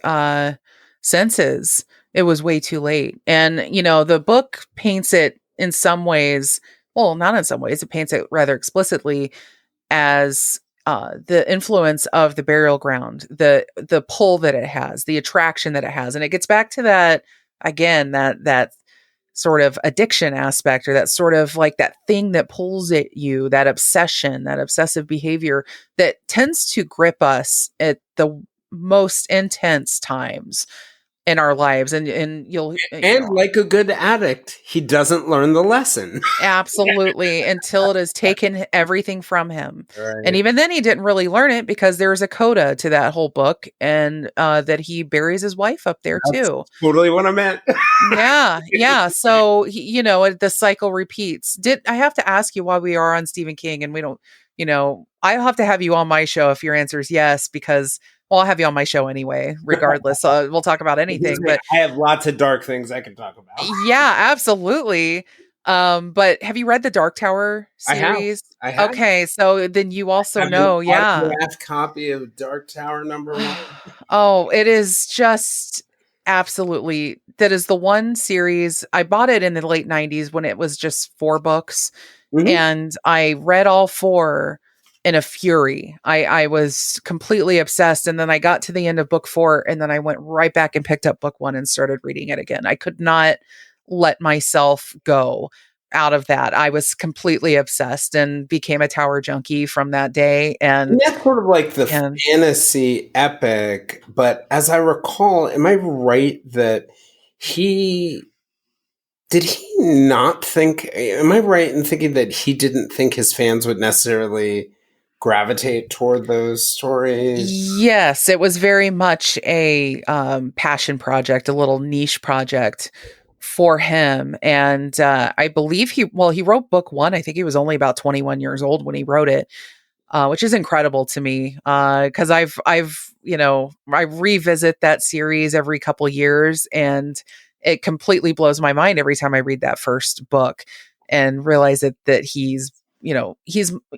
senses, it was way too late. And, the book paints it in some ways, well, not in some ways, it paints it rather explicitly as the influence of the burial ground, the pull that it has, the attraction that it has. And it gets back to that again, that sort of addiction aspect, or that sort of like that thing that pulls at you, that obsession, that obsessive behavior that tends to grip us at the most intense times in our lives. And you'll, And like a good addict, he doesn't learn the lesson. absolutely, until it has taken everything from him. And Right. even then, he didn't really learn it because there's a coda to that whole book, and that he buries his wife up there That's too. totally what I meant. Yeah, yeah. So the cycle repeats. Did I have to ask you why we are on Stephen King and we don't? I'll have to have you on my show if your answer is yes, because well, I'll have you on my show anyway, regardless. We'll talk about anything, but I have lots of dark things I can talk about. yeah, absolutely. But have you read the Dark Tower I have. series? I have. Okay, so then you also I have an know, yeah. autographed copy of Dark Tower #1. Oh, it is just absolutely, that is the one series. I bought it in the late 90s when it was just 4 books, Mhm. and I read all 4 in a fury. I was completely obsessed, and then I got to the end of book 4, and then I went right back and picked up book 1 and started reading it again. I could not let myself go out of that. I was completely obsessed and became a tower junkie from that day. And and that's sort of like the and fantasy epic, but as I recall, am I right that he did he not think, am I right in thinking that he didn't think his fans would necessarily gravitate toward those stories? Yes, it was very much a passion project, a little niche project for him. And I believe he wrote book 1. I think he was only about 21 years old when he wrote it, which is incredible to me, because I revisit that series every couple years, and it completely blows my mind every time I read that first book and realize that he's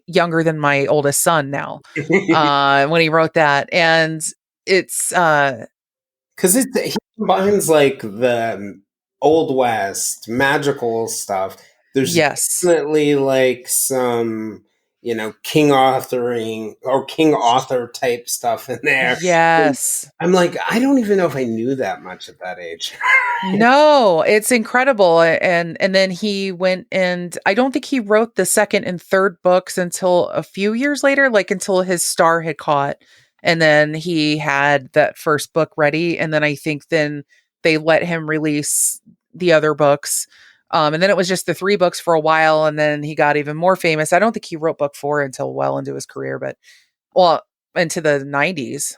younger than my oldest son now, when he wrote that. And it's Because he combines like the old west magical stuff. There's yes, definitely like some, King Arthuring or King Arthur type stuff in there. And yes. I'm like, I don't even know if I knew that much at that age. No, it's incredible. And then he went, and I don't think he wrote the second and third books until a few years later, like until his star had caught. And then he had that first book ready, and then I think then they let him release the other books. And then it was just the 3 books for a while, and then he got even more famous. I don't think he wrote book 4 until well into his career, but well, into the 90s,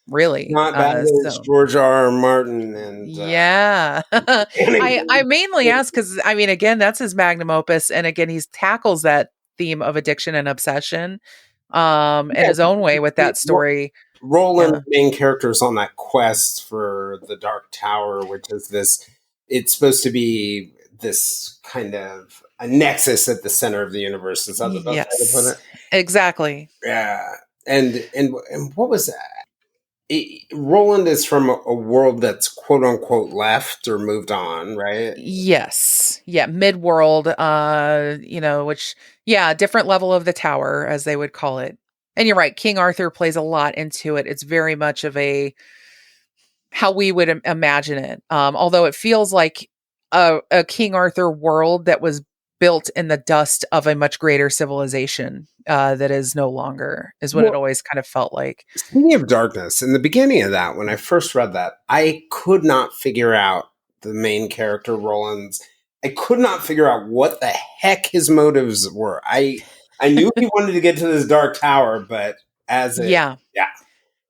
really. Not bad as So George R. R. Martin and yeah. I mainly ask because I mean, again, that's his magnum opus, and again, he tackles that theme of addiction and obsession, in his own way with that story. Roland, Yeah. the main character, is on that quest for the Dark Tower, which is this. It's supposed to be this kind of a nexus at the center of the universe. Is that the best way to put Yes. it? Exactly. Yeah. And what was that? Roland is from a world that's quote unquote left or moved on, right? Yes. Yeah, mid-world, which yeah, different level of the tower as they would call it. And you're right, King Arthur plays a lot into it. It's very much of a how we would imagine it. Although it feels like a King Arthur world that was built in the dust of a much greater civilization, that is no longer, is what it Well, always kind of felt like. speaking of darkness, in the beginning of that, when I first read that, I could not figure out the main character, Roland's. I could not figure out what the heck his motives were. I knew he wanted to get to this dark tower, but as it, Yeah. yeah,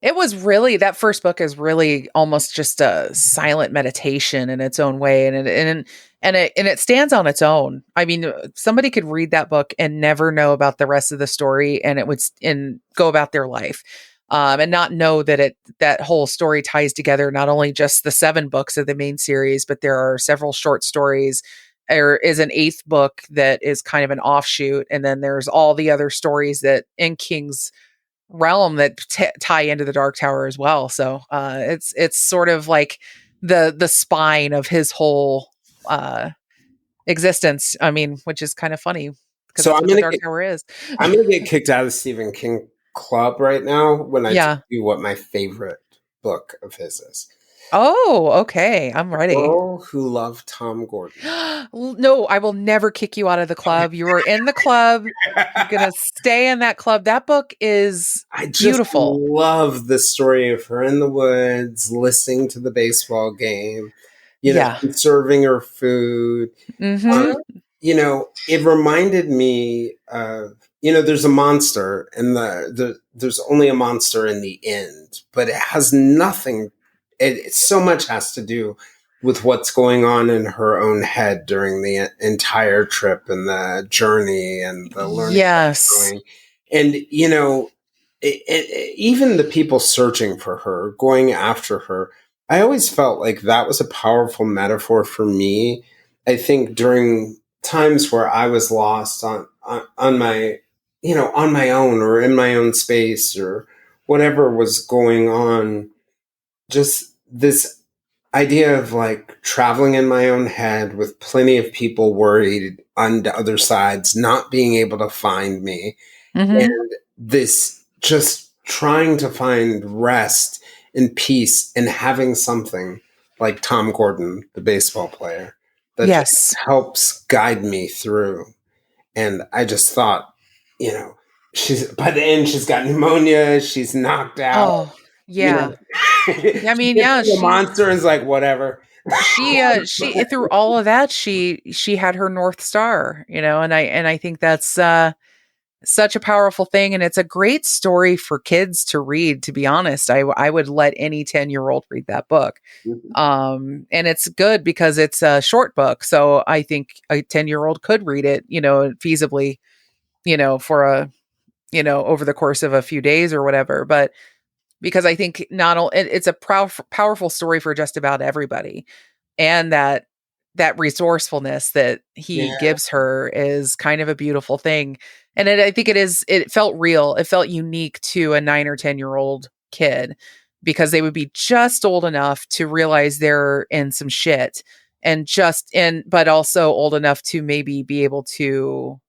It was really, that first book is really almost just a silent meditation in its own way, and it stands on its own. I mean, somebody could read that book and never know about the rest of the story, and it would and go about their life, and not know that that whole story ties together not only just the 7 books of the main series, but there are several short stories. There is an 8th book that is kind of an offshoot, and then there's all the other stories that in King's realm that tie into the Dark Tower as well. So it's sort of like the spine of his whole existence. I mean, which is kind of funny because So that's I'm what the gonna Dark get Tower is. I'm gonna get kicked out of Stephen King club right now when I tell Yeah. you what my favorite book of his is. Oh, okay. I'm ready. Girl Who Loved Tom Gordon. No, I will never kick you out of the club. You are in the club. You're gonna stay in that club. That book is I just beautiful. love the story of her in the woods, listening to the baseball game, Yeah. conserving her food. Mm-hmm. It reminded me of, there's a monster and there's only a monster in the end, but it has nothing. It so much has to do with what's going on in her own head during the entire trip and the journey and the learning that's Yes. going. And, even the people searching for her, going after her, I always felt like that was a powerful metaphor for me. I think during times where I was lost on my, on my own or in my own space or whatever was going on, just this idea of like traveling in my own head with plenty of people worried on the other sides, not being able to find me, Mm-hmm. and this just trying to find rest and peace and having something like Tom Gordon, the baseball player, that just Yes. helps guide me through. And I just thought, she's by the end, she's got pneumonia, she's knocked out, Oh, you yeah. know, I she mean, gets yeah, to the monster and is like, whatever. she through all of that, she had her North Star, and I think that's such a powerful thing, and it's a great story for kids to read, to be honest. I would let any 10-year-old read that book. And it's good because it's a short book, so I think a 10-year-old could read it, feasibly, for over the course of a few days or whatever. But because I think not only it's a powerful story for just about everybody, and that resourcefulness that he Yeah. gives her is kind of a beautiful thing. And I think it felt real. It felt unique to a 9 or 10-year-old kid, because they would be just old enough to realize they're in some shit, but also old enough to maybe be able to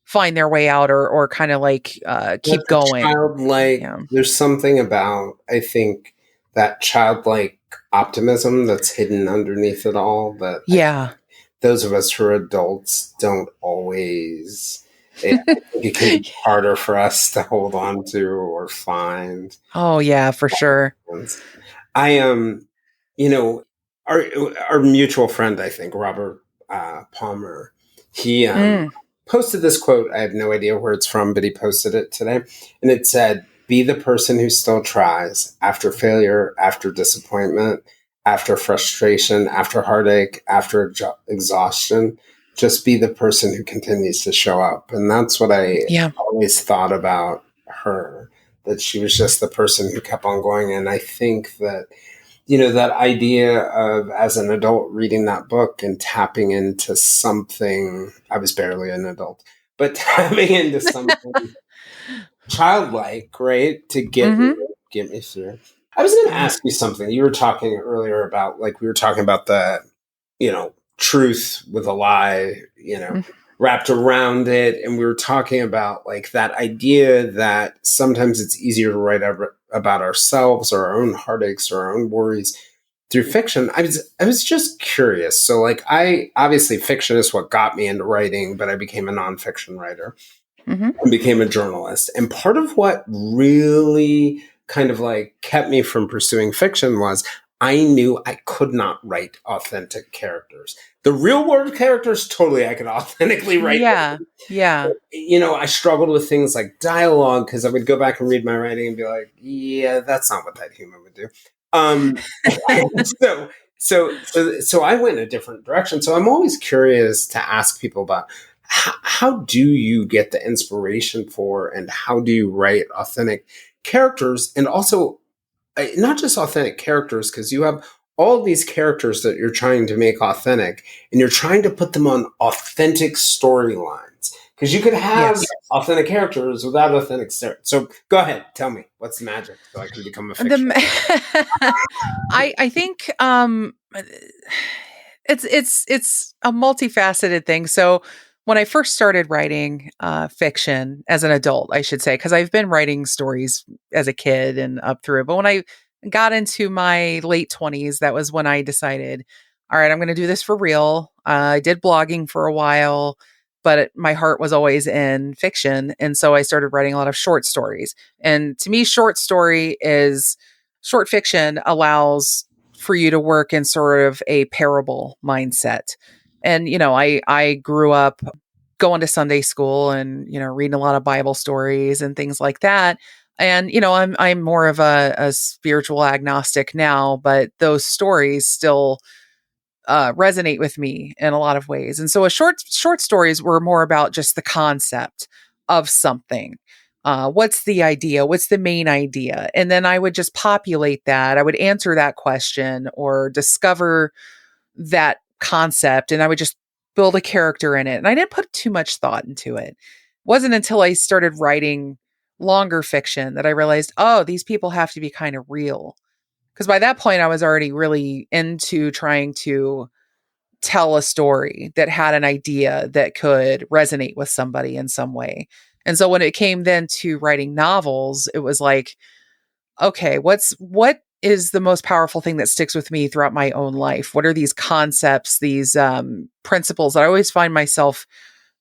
find their way out, or kind of like keep That's a going. childlike, Yeah. there's something about, I think, that childlike optimism that's hidden underneath it all that I Yeah. those of us who are adults don't always. I think it can be harder for us to hold on to or find. Oh, yeah, for sure. I you know, our our mutual friend, I think, Robert Palmer, he Mm. posted this quote. I have no idea where it's from, but he posted it today, and it said, "Be the person who still tries after failure, after disappointment, after frustration, after heartache, after exhaustion. Just be the person who continues to show up." And that's what I Yeah. always thought about her, that she was just the person who kept on going. And I think that, that idea of, as an adult, reading that book and tapping into something, I was barely an adult, but tapping into something childlike, right? To Mhm. get me through. I was going to Yeah. ask you something. You were talking earlier about, like, we were talking about the, truth with a lie, Mm. wrapped around it. And we were talking about, like, that idea that sometimes it's easier to write about ourselves or our own heartaches or our own worries through fiction. I was just curious. So, like, I obviously, fiction is what got me into writing, but I became a nonfiction writer Mhm. and became a journalist. And part of what really kind of like kept me from pursuing fiction was I knew I could not write authentic characters. The real world characters, totally, I could authentically write Yeah. them. Yeah. I struggled with things like dialogue because I would go back and read my writing and be like, yeah, that's not what that human would do. Um, so, so I went in a different direction. So I'm always curious to ask people about how do you get the inspiration for and how do you write authentic characters, and also not just authentic characters, because you have all these characters that you're trying to make authentic and you're trying to put them on authentic storylines, because you could have Yes. authentic characters without authentic stories. So go ahead, tell me what's the magic so I can become a fiction. I think it's a multifaceted thing. So when I first started writing fiction as an adult, I should say, because I've been writing stories as a kid and up through, but when I got into my late 20s, that was when I decided, all right, I'm going to do this for real. I did blogging for a while, but my heart was always in fiction. And so I started writing a lot of short stories. And to me, short fiction allows for you to work in sort of a parable mindset. And, I grew up going to Sunday school and, reading a lot of Bible stories and things like that. And, I'm more of a spiritual agnostic now, but those stories still resonate with me in a lot of ways. And so short stories were more about just the concept of something. What's the idea? What's the main idea? And then I would just populate that. I would answer that question or discover that concept, and I would just build a character in it. And I didn't put too much thought into it. It wasn't until I started writing longer fiction that I realized, oh, these people have to be kind of real. Because by that point, I was already really into trying to tell a story that had an idea that could resonate with somebody in some way. And so when it came then to writing novels, it was like, okay, what is the most powerful thing that sticks with me throughout my own life? What are these concepts, these principles that I always find myself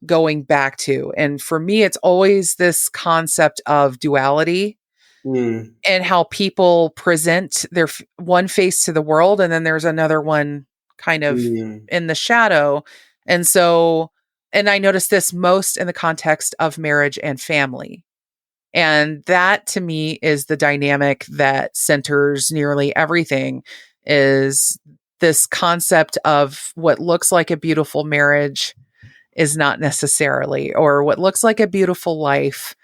going back to? And for me, it's always this concept of duality Mm, and how people present their one face to the world, and then there's another one kind of mm, in the shadow. And so, and I noticed this most in the context of marriage and family. And that to me is the dynamic that centers nearly everything, is this concept of what looks like a beautiful marriage is not necessarily, or what looks like a beautiful life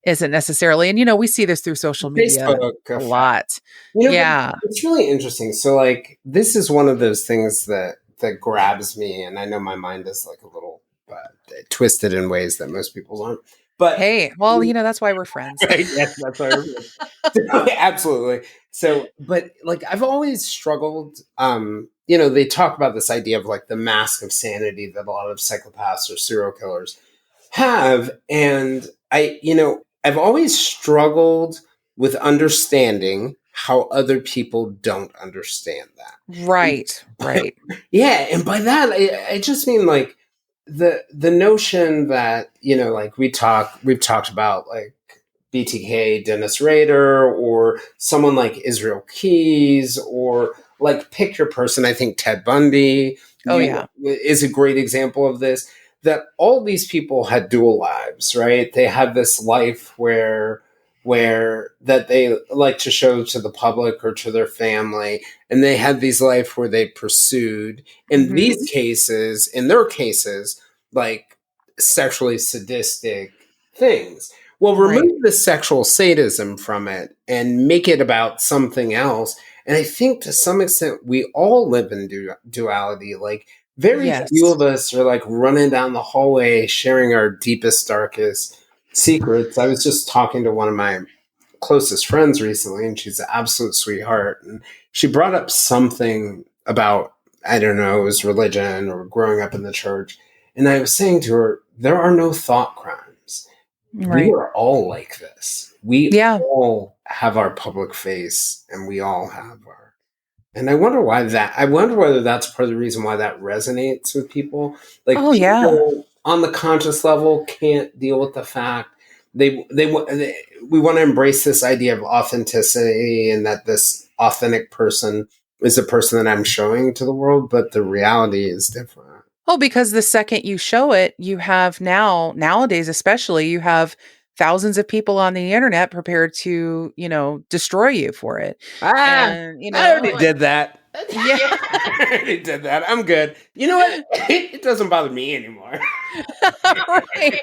isn't necessarily. And, we see this through social media Facebook a effect. lot. But Yeah. it's really interesting. So, like, this is one of those things that grabs me, and I know my mind is like a little twisted in ways that most people's aren't. But Hey, well, that's why we're friends. right, yes, that's why absolutely. So, but like, I've always struggled. They talk about this idea of like the mask of sanity that a lot of psychopaths or serial killers have, and I've always struggled with understanding how other people don't understand that. Right. Right. Yeah, and by that I just mean like the notion that like we've talked about like BTK Dennis Rader or someone like Israel Keys or like pick your person. I think Ted Bundy Oh, yeah. is a great example of this. That all these people had dual lives, right? They had this life where that they like to show to the public or to their family, and they had these life where they pursued Hmm. in their cases, like sexually sadistic things. Well, Right. remove the sexual sadism from it and make it about something else. And I think to some extent, we all live in duality. Like, very few Yes. of us are like running down the hallway sharing our deepest, darkest secrets. I was just talking to one of my closest friends recently, and she's an absolute sweetheart. And she brought up something about, I don't know, it was religion or growing up in the church. And I was saying to her, there are no thought crimes. We Right. are all like this. We Yeah. all have our public face and we all have our. And I wonder whether that's part of the reason why that resonates with people. Like, Oh, yeah. people on the conscious level can't deal with the fact we want to embrace this idea of authenticity and that this authentic person is the person that I'm showing to the world, but the reality is different. Oh, because the second you show it, you have nowadays especially, you have thousands of people on the internet prepared to, destroy you for it. Ah, And, I already did that. yeah. I already did that. I'm good. You know what? It doesn't bother me anymore. Right.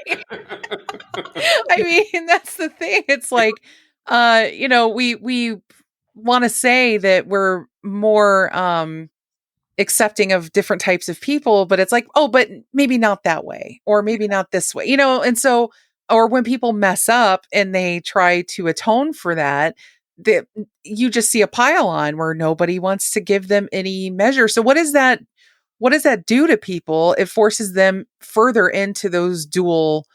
I mean, that's the thing. It's like, we want to say that we're more accepting of different types of people, but it's like, oh, but maybe not that way, or maybe not this way, and so, or when people mess up and they try to atone for that, that you just see a pile on where nobody wants to give them any measure. So what does that do to people? It forces them further into those dual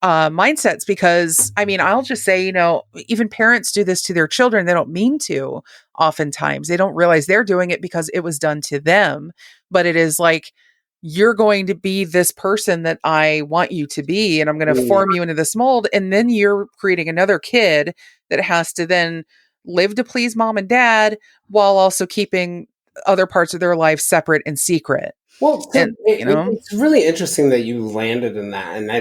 mindsets. Because I mean, I'll just say, even parents do this to their children. They don't mean to. Oftentimes, they don't realize they're doing it because it was done to them. But it is like, you're going to be this person that I want you to be, and I'm going to Mm. form you into this mold. And then you're creating another kid that has to then live to please mom and dad while also keeping other parts of their life separate and secret. Well, so And, it's really interesting that you landed in that, and I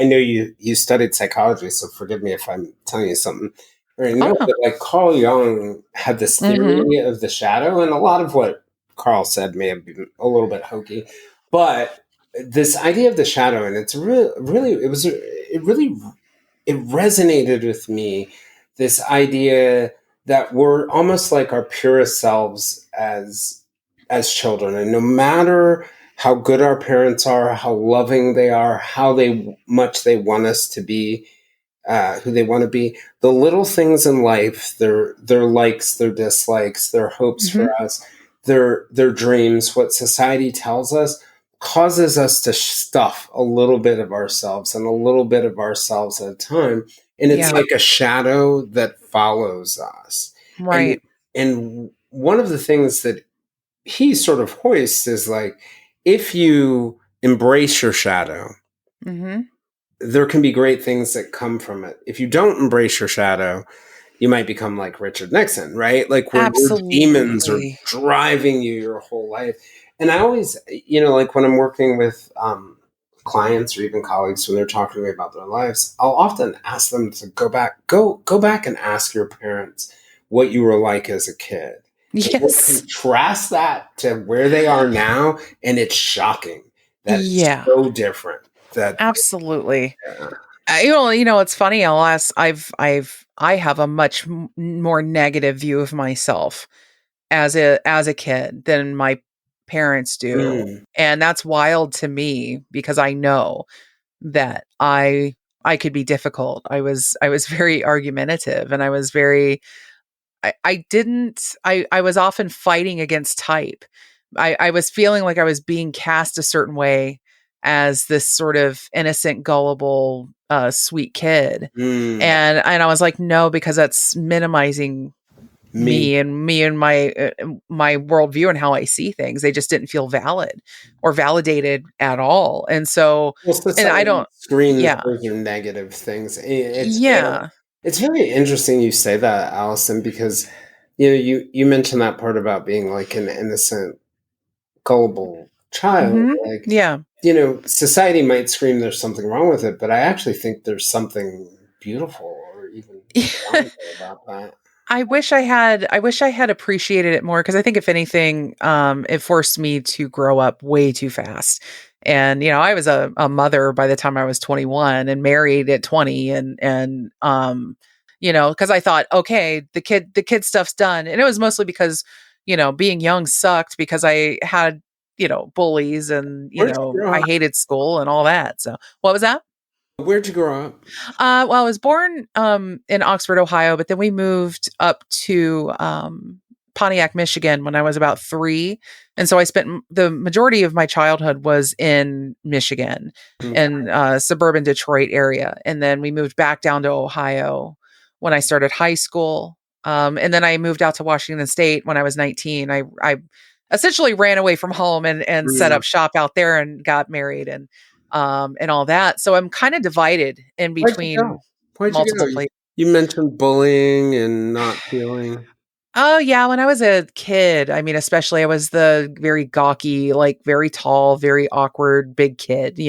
know you studied psychology, so forgive me if I'm telling you something. Right oh now, no. but like Carl Jung had this Mm-hmm. theory of the shadow, and a lot of what Carl said may have been a little bit hokey, but this idea of the shadow, and it's really, it really, it resonated with me. This idea that we're almost like our purest selves as children, and no matter how good our parents are, how loving they are, how much they want us to be, who they want to be, the little things in life, their likes, their dislikes, their hopes for Mm-hmm. us, their dreams, what society tells us, causes us to stuff a little bit of ourselves and a little bit of ourselves at a time, and it's Yeah. like a shadow that follows us. and Right. and one of the things that he sort of hoists is like, if you embrace your shadow, Mm-hmm. there can be great things that come from it. If you don't embrace your shadow, you might become like Richard Nixon, right? Like where your demons are Absolutely. driving you your whole life. And I always, like when I'm working with clients or even colleagues when they're talking to me about their lives, I'll often ask them to go back and ask your parents what you were like as a kid. And we'll Yes. contrast that to where they are now, and it's shocking that it's Yeah. so different. That Absolutely. uh, It's funny, I have a much more negative view of myself as a kid than my parents do. mm, And that's wild to me because I know that I could be difficult. I was very argumentative, and I was very I didn't I was often fighting against type. I was feeling like I was being cast a certain way as this sort of innocent, gullible, sweet kid. mm, And I was like, no, because that's minimizing me. me and my worldview and how I see things. They just didn't feel valid or validated at all. And so, Well, and I society don't, screams yeah, those are negative things. yeah, It's very interesting you say that, Allison, because you mentioned that part about being like an innocent, gullible child. hmm Like, yeah. society might scream there's something wrong with it, but I actually think there's something beautiful or even wonderful about that. I wish I had appreciated it more, because I think if anything, it forced me to grow up way too fast. And I was a mother by the time I was 21 and married at 20. And because I thought, okay, the kid stuff's done. And it was mostly because, being young sucked, because I had, bullies, and Where'd you grow I up? hated school and all that. So what was that? Where'd you grow up? Well, I was born in Oxford, Ohio, but then we moved up to Pontiac, Michigan when I was about 3. And so I spent the majority of my childhood was in Michigan, Okay. in suburban Detroit area. And then we moved back down to Ohio when I started high school. And then I moved out to Washington State when I was 19. I essentially ran away from home and set Mm. up shop out there and got married and all that. So I'm kind of divided in Where'd you between go? Where'd you go? multiple places. You mentioned bullying and not feeling. Oh yeah, when I was a kid, I mean, especially I was the very gawky, like very tall, very awkward, big kid,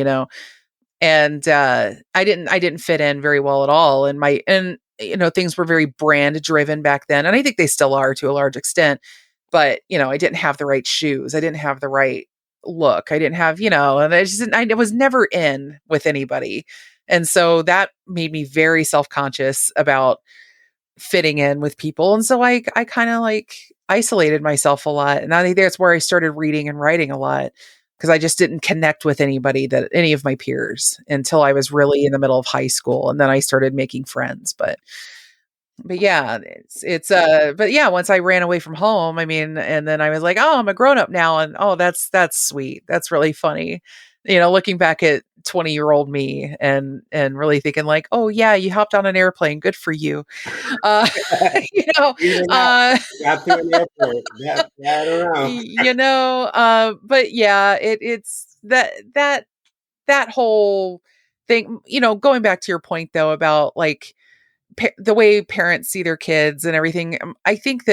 and I didn't fit in very well at all. And things were very brand driven back then, and I think they still are to a large extent. But I didn't have the right shoes, I didn't have the right look, I didn't have, and I was never in with anybody, and so that made me very self conscious about fitting in with people. And so I kind of like isolated myself a lot. And I think that's where I started reading and writing a lot because I just didn't connect with any of my peers until I was really in the middle of high school. And then I started making friends. But yeah, but yeah, once I ran away from home, I mean, and then I was like, oh, I'm a grown up now. And oh, that's sweet. That's really funny. Looking back at 20-year-old me and really thinking like, oh yeah, you hopped on an airplane. Good for you. Uh, you know, Even that uh, got to an airport. Yeah, I don't know. but yeah, it's that whole thing, going back to your point though about like the way parents see their kids and everything. I think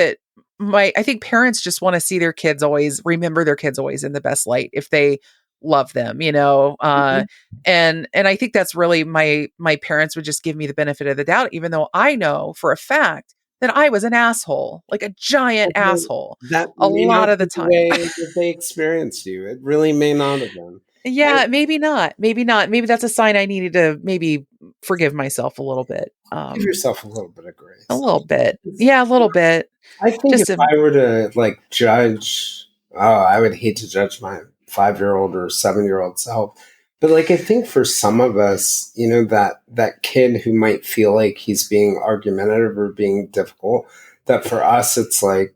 parents just want to see their kids always remember their kids always in the best light if they love them, Mhm. and I think that's really my parents would just give me the benefit of the doubt, even though I know for a fact that I was an asshole, like a giant Okay, asshole, that a may not lot of be the the time. way that they experienced you. It really may not have been. I Yeah, maybe not. Maybe not. Maybe that's a sign I needed to maybe forgive myself a little bit. give yourself a little bit of A grace. little bit. It's Yeah, a little bit. I think Just if to I were to like judge, oh, I would hate to judge my 5-year-old or 7-year-old self. But like I think for some of us, that kid who might feel like he's being argumentative or being difficult, that for us it's like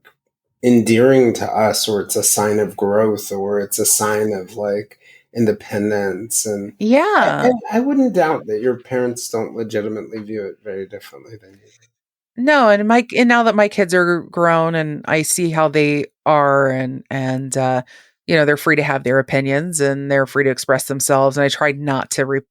endearing to us, or it's a sign of growth, or it's a sign of like independence. And yeah. I wouldn't doubt that your parents don't legitimately view it very differently than you. No, and now that my kids are grown and I see how they are and they're free to have their opinions and they're free to express themselves, and I tried not to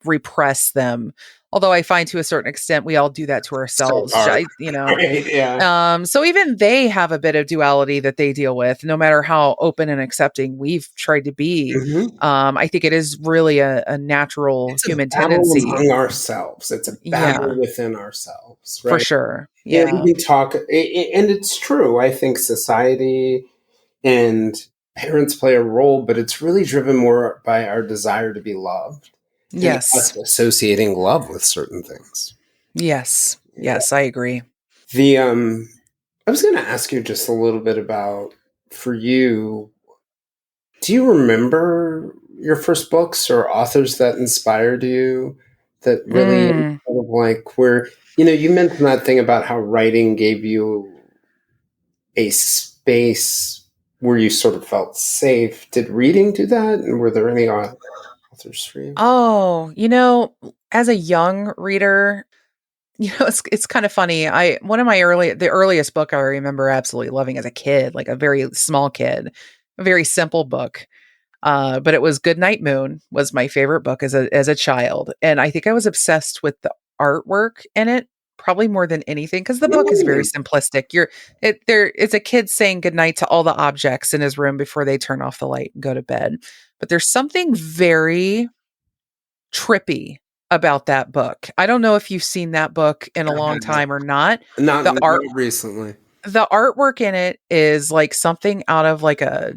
repress them. Although I find to a certain extent we all do that to So ourselves. hard, right? Yeah. So even they have a bit of duality that they deal with, no matter how open and accepting we've tried to be. Mhm. I think it is really a natural It's a human battle tendency. among ourselves. It's a battle Yeah, within ourselves, for right? sure. Yeah. We can talk, and it's true. I think society and parents play a role, but it's really driven more by our desire to be loved and Yes. us associating love with certain things. Yes. Yeah. Yes, I agree. The I was going to ask you just a little bit about, for you, do you remember your first books or authors that inspired you, that really Mm. sort of like where, you mentioned that thing about how writing gave you a space where you sort of felt safe. Did reading do that? And were there any authors for you? Oh, as a young reader, it's kind of funny. One of the earliest book I remember absolutely loving as a kid, like a very small kid, a very simple book. But it was Goodnight Moon was my favorite book as a child, and I think I was obsessed with the artwork in it probably more than anything because the book is very Mm. simplistic. It's a kid saying goodnight to all the objects in his room before they turn off the light and go to bed. But there's something very trippy about that book. I don't know if you've seen that book in a I long haven't. time or not. Not, The art not recently. the artwork in it is like something out of like a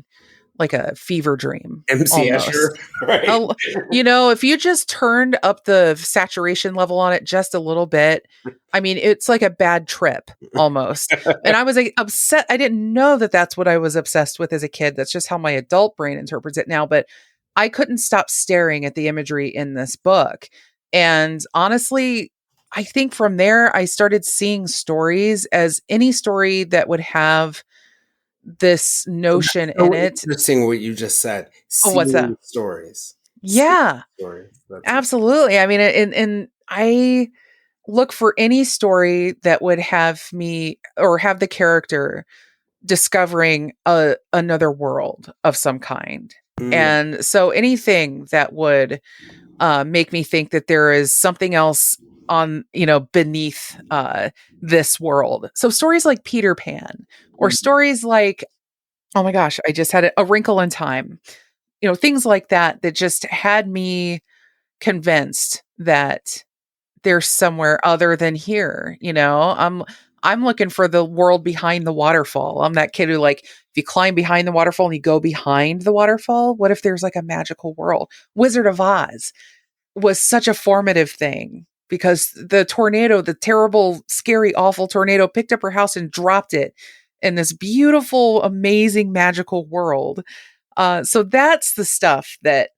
fever dream MC Escher, almost. right? If you just turned up the saturation level on it just a little bit, I mean, it's like a bad trip almost. And I was like, upset. I didn't know that that's what I was obsessed with as a kid. That's just how my adult brain interprets it now. But I couldn't stop staring at the imagery in this book. And honestly, I think from there, I started seeing stories as any story that would have this notion in So it. interesting what you just said. Oh, what's that? Seeing stories. Seeing Yeah. stories. That's it. Absolutely. I mean, and I look for any story that would have me or have the character discovering another world of some kind. Mm. And so anything that would make me think that there is something else beneath this world. So stories like Peter Pan, or stories like, oh my gosh, I just had A Wrinkle in Time, things like that that just had me convinced that there's somewhere other than here. I'm looking for the world behind the waterfall. I'm that kid who, like, if you climb behind the waterfall and you go behind the waterfall, what if there's like a magical world? Wizard of Oz was such a formative thing because the tornado, the terrible, scary, awful tornado, picked up her house and dropped it in this beautiful, amazing, magical world. So that's the stuff that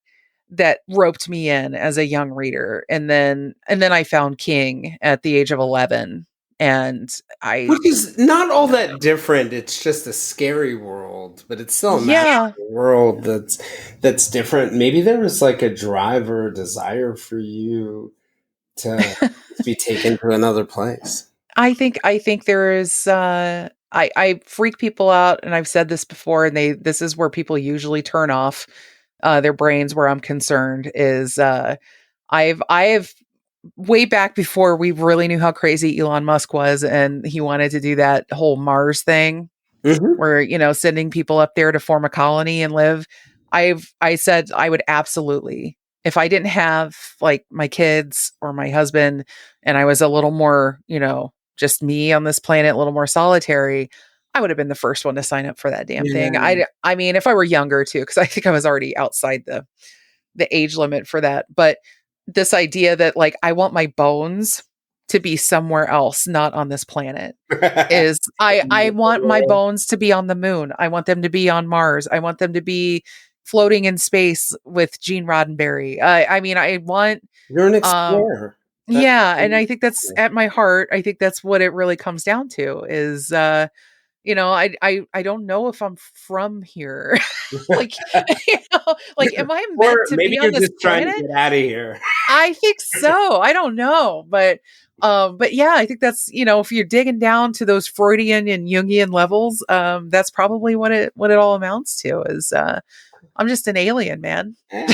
roped me in as a young reader. And then I found King at the age of 11, and I Which is not all that different. It's just a scary world, but it's still a yeah, magical world that's different. Maybe there was like a drive or a desire for you to be taken to another place. I think there is I freak people out, and I've said this before, and this is where people usually turn off their brains where I'm concerned is I've way back before we really knew how crazy Elon Musk was, and he wanted to do that whole Mars thing Mm-hmm. where, sending people up there to form a colony and live. I said I would absolutely, if I didn't have like my kids or my husband, and I was a little more, just me on this planet, a little more solitary, I would have been the first one to sign up for that damn thing. Yeah. I mean, if I were younger too, because I think I was already outside the age limit for that. But this idea that, like, I want my bones to be somewhere else, not on this planet, is I want my bones to be on the moon. I want them to be on Mars. I want them to be floating in space with Gene Roddenberry. I mean, I want You're an um explorer. That's yeah, and I think that's at my heart. I think that's what it really comes down to is I don't know if I'm from here. Like, like, am I meant Or to maybe be on you're this just trying to planet? get out of here. I think so. I don't know, but yeah, I think that's, if you're digging down to those Freudian and Jungian levels, that's probably what it all amounts to is I'm just an alien, man. Yeah,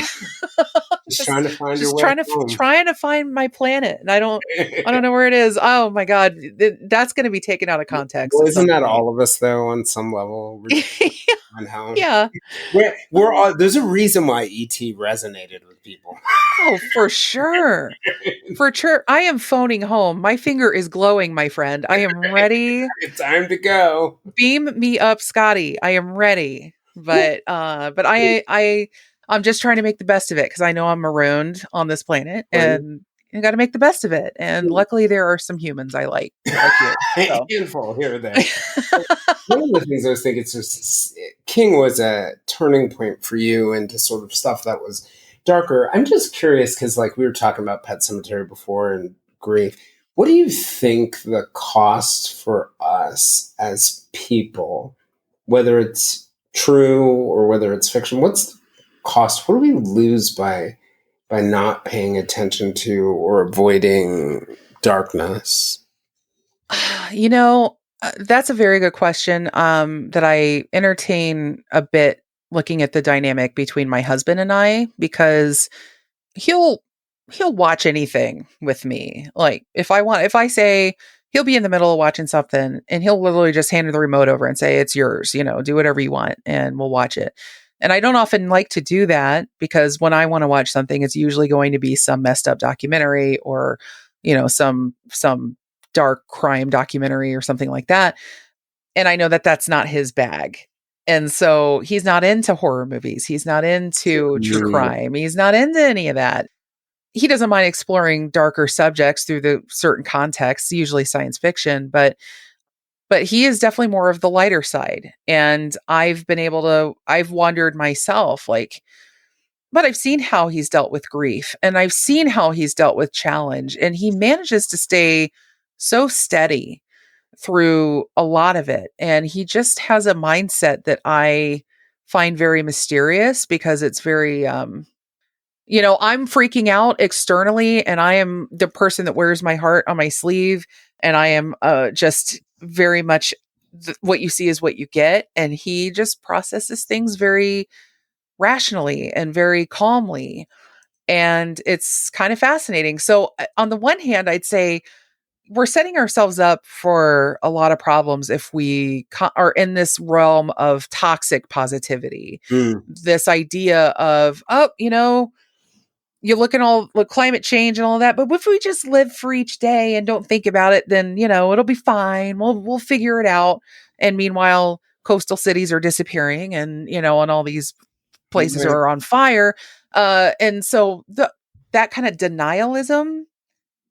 just just trying to find your just way home. trying to find my planet, and I don't know where it is. Oh my god, that's going to be taken out of context Well, at isn't some that point. all of us though? On some level, we're just on home. Yeah. We're all, there's a reason why ET resonated with people. Oh, for sure. For sure. I am phoning home. My finger is glowing, my friend. I am ready. It's time to go. Beam me up, Scotty. I am ready. But I'm just trying to make the best of it because I know I'm marooned on this planet, and I got to make the best of it. And luckily, there are some humans I like you. So. Handful here or there. One of the things I was thinking is just King was a turning point for you into sort of stuff that was darker. I'm just curious because, like, we were talking about Pet Cemetery before and grief. What do you think the cost for us as people, whether it's true or whether it's fiction, what's the cost? What do we lose by not paying attention to or avoiding darkness? That's a very good question that I entertain a bit looking at the dynamic between my husband and I, because he'll watch anything with me. Like, if I say, he'll be in the middle of watching something and he'll literally just hand the remote over and say, it's yours, do whatever you want and we'll watch it. And I don't often like to do that because when I want to watch something, it's usually going to be some messed up documentary or, some dark crime documentary or something like that. And I know that that's not his bag. And so he's not into horror movies. He's not into true crime. He's not into any of that. He doesn't mind exploring darker subjects through the certain contexts, usually science fiction, but he is definitely more of the lighter side. And I've wondered myself, like, but I've seen how he's dealt with grief and I've seen how he's dealt with challenge, and he manages to stay so steady through a lot of it. And he just has a mindset that I find very mysterious because it's very, I'm freaking out externally and I am the person that wears my heart on my sleeve. And I am just very much what you see is what you get. And he just processes things very rationally and very calmly. And it's kind of fascinating. So on the one hand, I'd say we're setting ourselves up for a lot of problems if we are in this realm of toxic positivity. Mm. This idea of, oh, you look at all the climate change and all that, but if we just live for each day and don't think about it, then it'll be fine. We'll figure it out. And meanwhile, coastal cities are disappearing, and and all these places Right. are on fire. And so that kind of denialism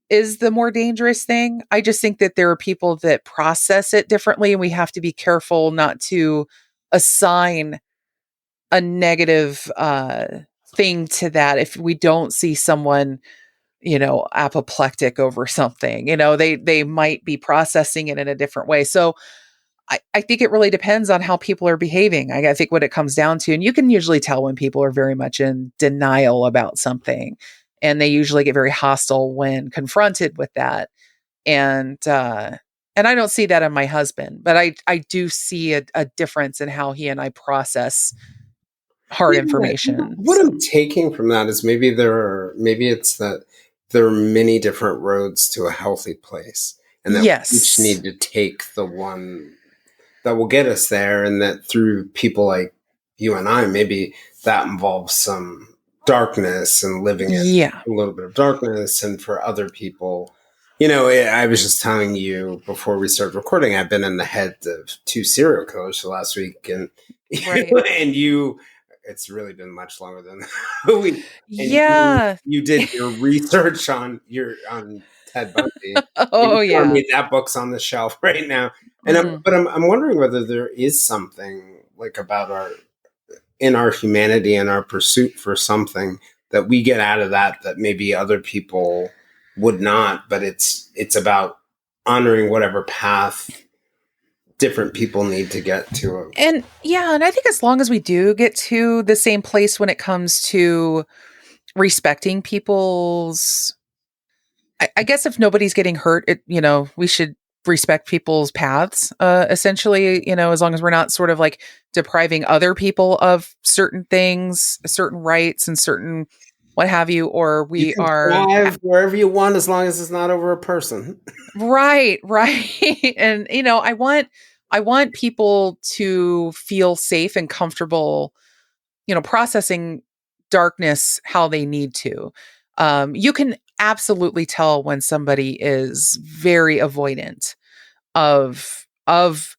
is the more dangerous thing. I just think that there are people that process it differently, and we have to be careful not to assign a negative thing to that if we don't see someone apoplectic over something. They might be processing it in a different way. So I think it really depends on how people are behaving. I think what it comes down to, and you can usually tell when people are very much in denial about something, and they usually get very hostile when confronted with that. And I don't see that in my husband, but I do see a difference in how he and I process hard Yeah, information. what So I'm taking from that is maybe it's that there are many different roads to a healthy place, and that we each yes. need to take the one that will get us there, and that through people like you and I, maybe that involves some darkness and living in Yeah. a little bit of darkness. And for other people, I was just telling you before we started recording, I've been in the head of 2 serial killers the last week, and Right. and you, it's really been much longer than a week. And Yeah. you did your research on Ted Bundy. And Oh you're telling yeah. me that book's on the shelf right now. And Mhm. I'm wondering whether there is something like about in our humanity and our pursuit for something that we get out of that maybe other people would not, but it's about honoring whatever path different people need to get to a. And yeah, and I think as long as we do get to the same place when it comes to respecting people's, I guess if nobody's getting hurt, we should respect people's paths, essentially, as long as we're not sort of like depriving other people of certain things, certain rights and certain what have you, or You we can are drive wherever you want as long as it's not over a person. right, right. And I want people to feel safe and comfortable, processing darkness how they need to. You can absolutely tell when somebody is very avoidant of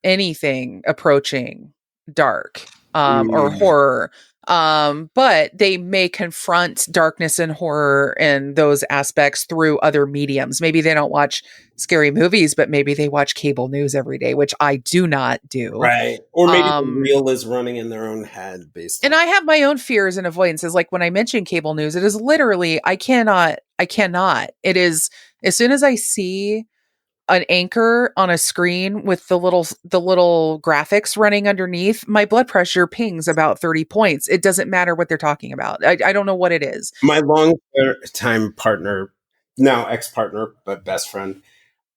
anything approaching dark or Mm. horror. But they may confront darkness and horror and those aspects through other mediums. Maybe they don't watch scary movies, but maybe they watch cable news every day, which I do not do. Right. Or maybe the Um, reel is running in their own head based and on. I have my own fears and avoidances. Like when I mention cable news, it is literally, I cannot. It is, as soon as I see an anchor on a screen with the little graphics running underneath, my blood pressure pings about 30 points. It doesn't matter what they're talking about. I don't know what it is. My long time partner, now ex partner, but best friend,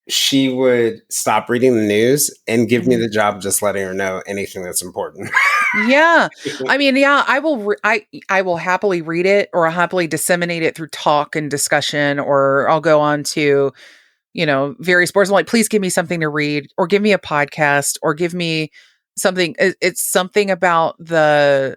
she would stop reading the news and give me Mhm. the job of just letting her know anything that's important. Yeah. I mean, yeah, I will happily read it, or I'll happily disseminate it through talk and discussion, or I'll go on to, various boards. I'm like, please give me something to read, or give me a podcast, or give me something. It's something about the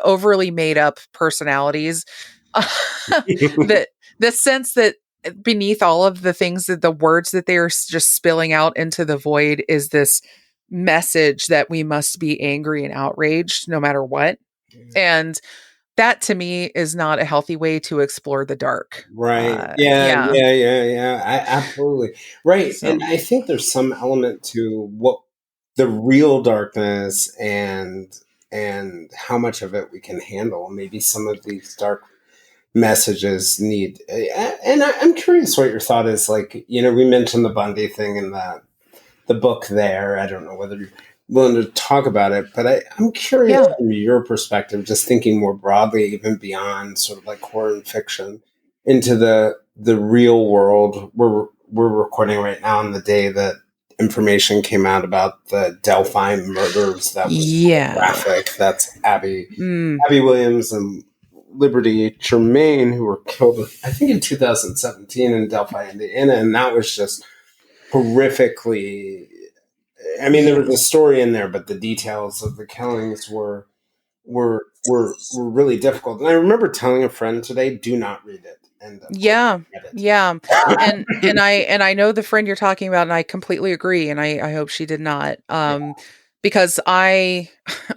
overly made up personalities, that the sense that beneath all of the things, that the words that they are just spilling out into the void is this message that we must be angry and outraged no matter what. And that to me is not a healthy way to explore the dark. Right. Yeah, Yeah. yeah, yeah, yeah. Absolutely. Right. And So I think there's some element to what the real darkness and how much of it we can handle. Maybe some of these dark messages need, and I'm curious what your thought is. Like, we mentioned the Bundy thing in the book there. I don't know whether you're willing to talk about it, but I'm curious yeah. from your perspective, just thinking more broadly, even beyond sort of like horror and fiction, into the real world. We're recording right now on the day that information came out about the Delphi murders. That was Yeah. graphic. That's Abby Mm, Abby Williams and Liberty Tremaine, who were killed, I think, in 2017 in Delphi, Indiana, and that was just horrifically. I mean, there Yeah. was a story in there, but the details of the killings were really difficult. And I remember telling a friend today, "Do not read it." And of course, Yeah. I read Yeah. And it. I know the friend you're talking about, and I completely agree, and I hope she did not. Because I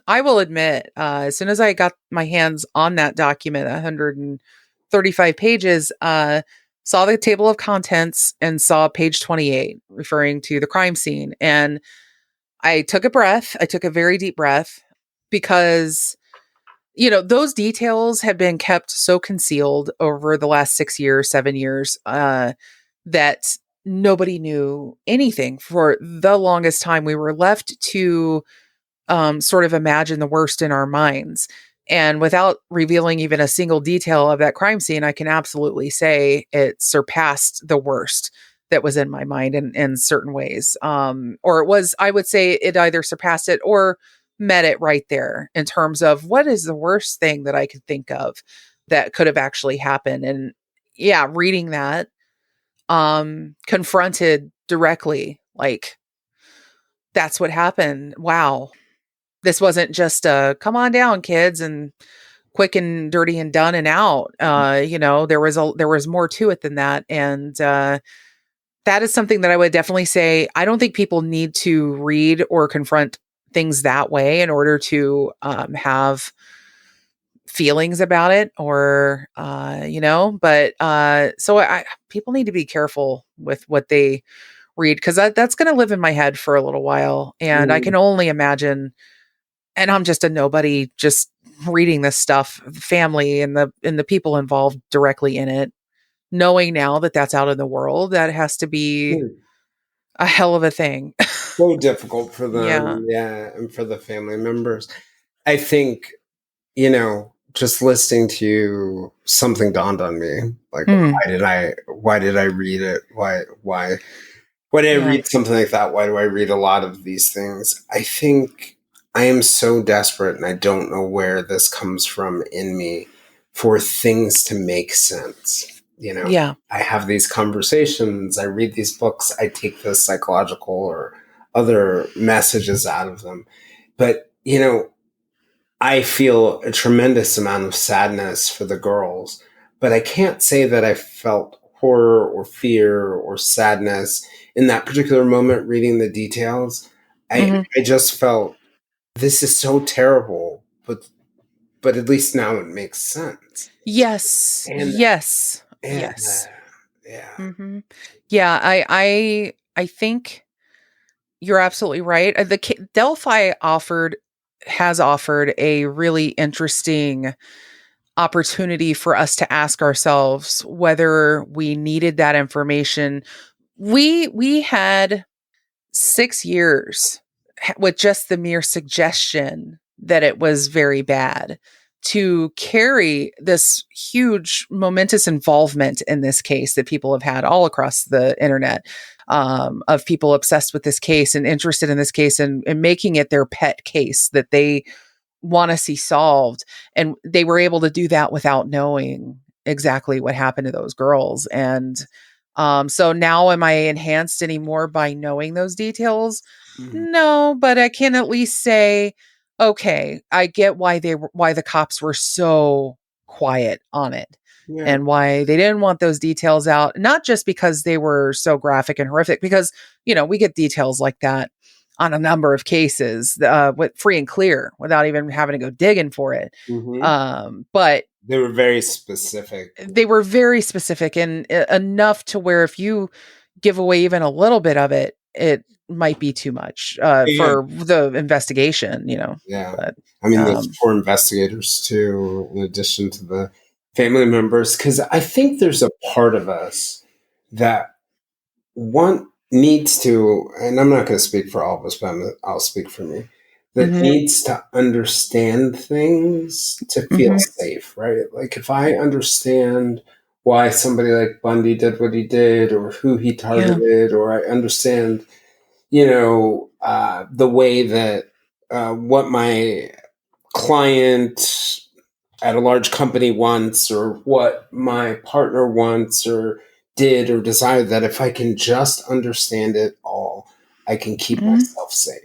will admit, as soon as I got my hands on that document, 135 pages, saw the table of contents and saw page 28 referring to the crime scene. And I took a breath. I took a very deep breath because, those details have been kept so concealed over the last 6 years, 7 years, that nobody knew anything for the longest time. We were left to sort of imagine the worst in our minds. And without revealing even a single detail of that crime scene, I can absolutely say it surpassed the worst that was in my mind in certain ways. Or it was, I would say it either surpassed it or met it right there in terms of what is the worst thing that I could think of that could have actually happened. And yeah, reading that, confronted directly, like, that's what happened. Wow, this wasn't just a come on down, kids, and quick and dirty and done and out. There was more to it than that. And that is something that I would definitely say. I don't think people need to read or confront things that way in order to have feelings about it, or but so I people need to be careful with what they read, because that's going to live in my head for a little while. And I can only imagine, and I'm just a nobody, just reading this stuff, family and the people involved directly in it, knowing now that that's out in the world, that has to be a hell of a thing. So difficult for Yeah. them, yeah, and for the family members. I think, just listening to you, something dawned on me. Like, Mm. why did I read it? Why did I Yeah. read something like that? Why do I read a lot of these things? I think I am so desperate, and I don't know where this comes from in me, for things to make sense. Yeah. I have these conversations, I read these books, I take the psychological or other messages out of them. But, I feel a tremendous amount of sadness for the girls, but I can't say that I felt horror or fear or sadness in that particular moment reading the details. I Hmm. I just felt, this is so terrible, but at least now it makes sense. Yes. And Yes. and Yes. yeah. Hmm. Yeah. I think you're absolutely right. Delphi has offered a really interesting opportunity for us to ask ourselves whether we needed that information. We had 6 years with just the mere suggestion that it was very bad to carry this huge momentous involvement in this case that people have had all across the internet, of people obsessed with this case and interested in this case, and making it their pet case that they want to see solved. And they were able to do that without knowing exactly what happened to those girls. And so now, am I enhanced anymore by knowing those details? Mhm. No, but I can at least say, okay, I get why the cops were so quiet on it, Yeah. and why they didn't want those details out. Not just because they were so graphic and horrific, because we get details like that on a number of cases, with free and clear, without even having to go digging for it. Mhm. But They were very specific. they were very specific, and enough to where if you give away even a little bit of it, it might be too much Yeah. for the investigation. Yeah. But I mean, those um, poor investigators, too, in addition to the family members, because I think there's a part of us that one needs to, and I'm not going to speak for all of us, but I'll speak for me, that mhm, needs to understand things to feel mhm, safe, right? Like, if I understand why somebody like Bundy did what he did, or who he yeah, targeted, or I understand, the way that what my client at a large company wants, or what my partner wants or did or desired, that if I can just understand it all, I can keep Mhm. myself safe.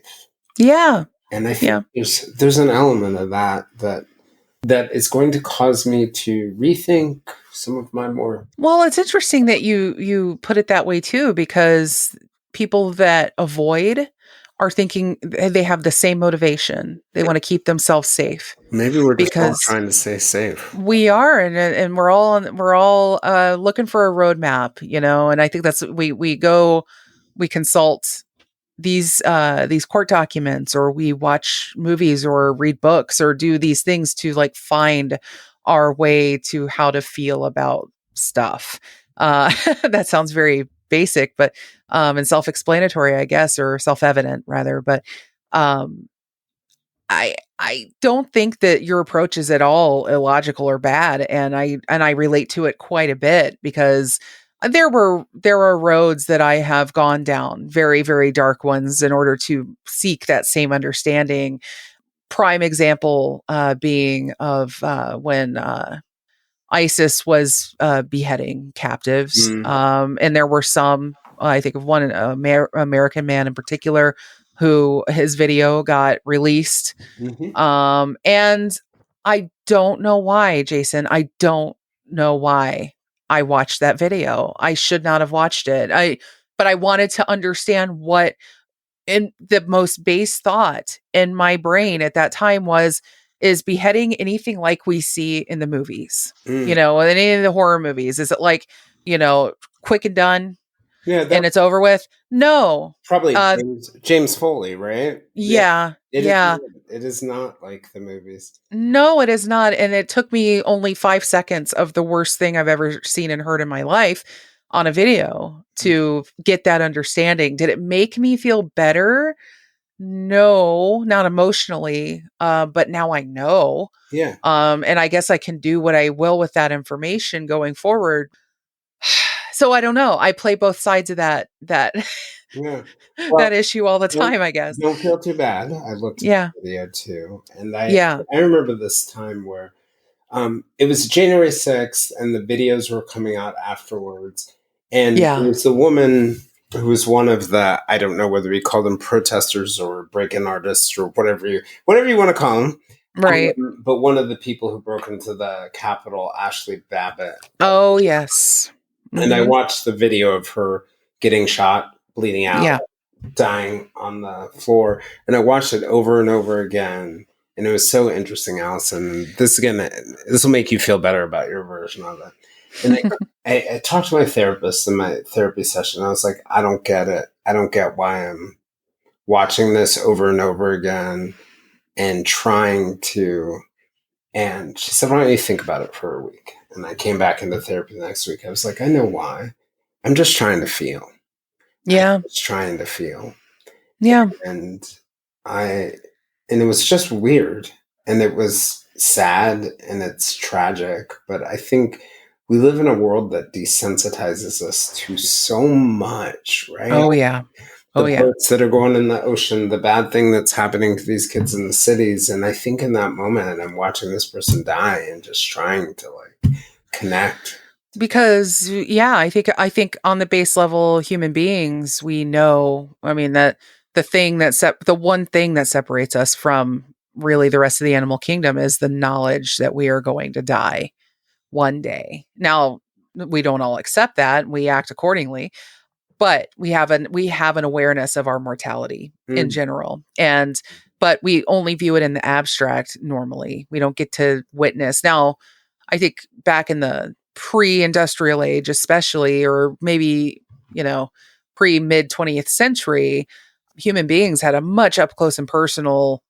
Yeah. And I Yeah. think there's an element of that is going to cause me to rethink some of my more. Well, it's interesting that you put it that way too, because people that avoid are thinking they have the same motivation. They want to keep themselves safe Maybe we're just all because trying to stay safe. we are, and we're all looking for a roadmap, and I think that's we consult these court documents, or we watch movies or read books or do these things to like find our way to how to feel about stuff. That sounds very basic, but and self-explanatory, I guess, or self-evident rather. But um, I don't think that your approach is at all illogical or bad, and I relate to it quite a bit because there are roads that I have gone down, very very dark ones, in order to seek that same understanding. Prime example being of when ISIS was beheading captives, Mm. and there were some. I think of one American man in particular who his video got released, Hmm. and I don't know why, Jayson. I don't know why I watched that video. I should not have watched it. But I wanted to understand what, and the most base thought in my brain at that time was, is beheading anything like we see in the movies? Mm. In any of the horror movies, is it like, quick and done Yeah, and that it's over with? No. probably Uh, James Foley, right? Yeah, yeah, it is. yeah. Not, it is not like the movies. No, it is not. And it took me only 5 seconds of the worst thing I've ever seen and heard in my life on a video to get that understanding. Did it make me feel better? No, not emotionally. But now I know. Yeah, And I guess I can do what I will with that information going forward. So I don't know. I play both sides of that yeah. Well, that issue all the don't time, I guess. don't feel too bad. I looked at Yeah. the video too, and I Yeah. I remember this time where it was January 6th, and the videos were coming out afterwards. And it Yeah. was the woman who was one of the, I don't know whether we call them protesters or break-in artists or whatever you want to call them. Right. But one of the people who broke into the Capitol, Ashley Babbitt. Oh, yes. And I Hmm. watched the video of her getting shot, bleeding out, Yeah. dying on the floor. And I watched it over and over again. And it was so interesting, Allison. This will make you feel better about your version of it. And I talked to my therapist in my therapy session. I was like, I don't get it. I don't get why I'm watching this over and over again and trying to. And she said, why don't you think about it for a week? And I came back into therapy the next week. I was like, I know why. I'm just trying to feel. I'm Yeah. just trying to feel. Yeah. And I, and it was just weird. And it was sad and it's tragic. But I think we live in a world that desensitizes us to so much, right? Oh, yeah. The Oh, yeah. boats that are going in the ocean, the bad thing that's happening to these kids in the cities. And I think in that moment, I'm watching this person die and just trying to like connect. Because yeah, I think on the base level, human beings, we know, I mean, that the one thing that separates us from really the rest of the animal kingdom is the knowledge that we are going to die one day. Now, we don't all accept that, we act accordingly, but we have an awareness of our mortality in Mm. general, but we only view it in the abstract. Normally we don't get to witness. Now, I think back in the pre-industrial age, especially, or maybe, pre-mid 20th century, human beings had a much up close and personal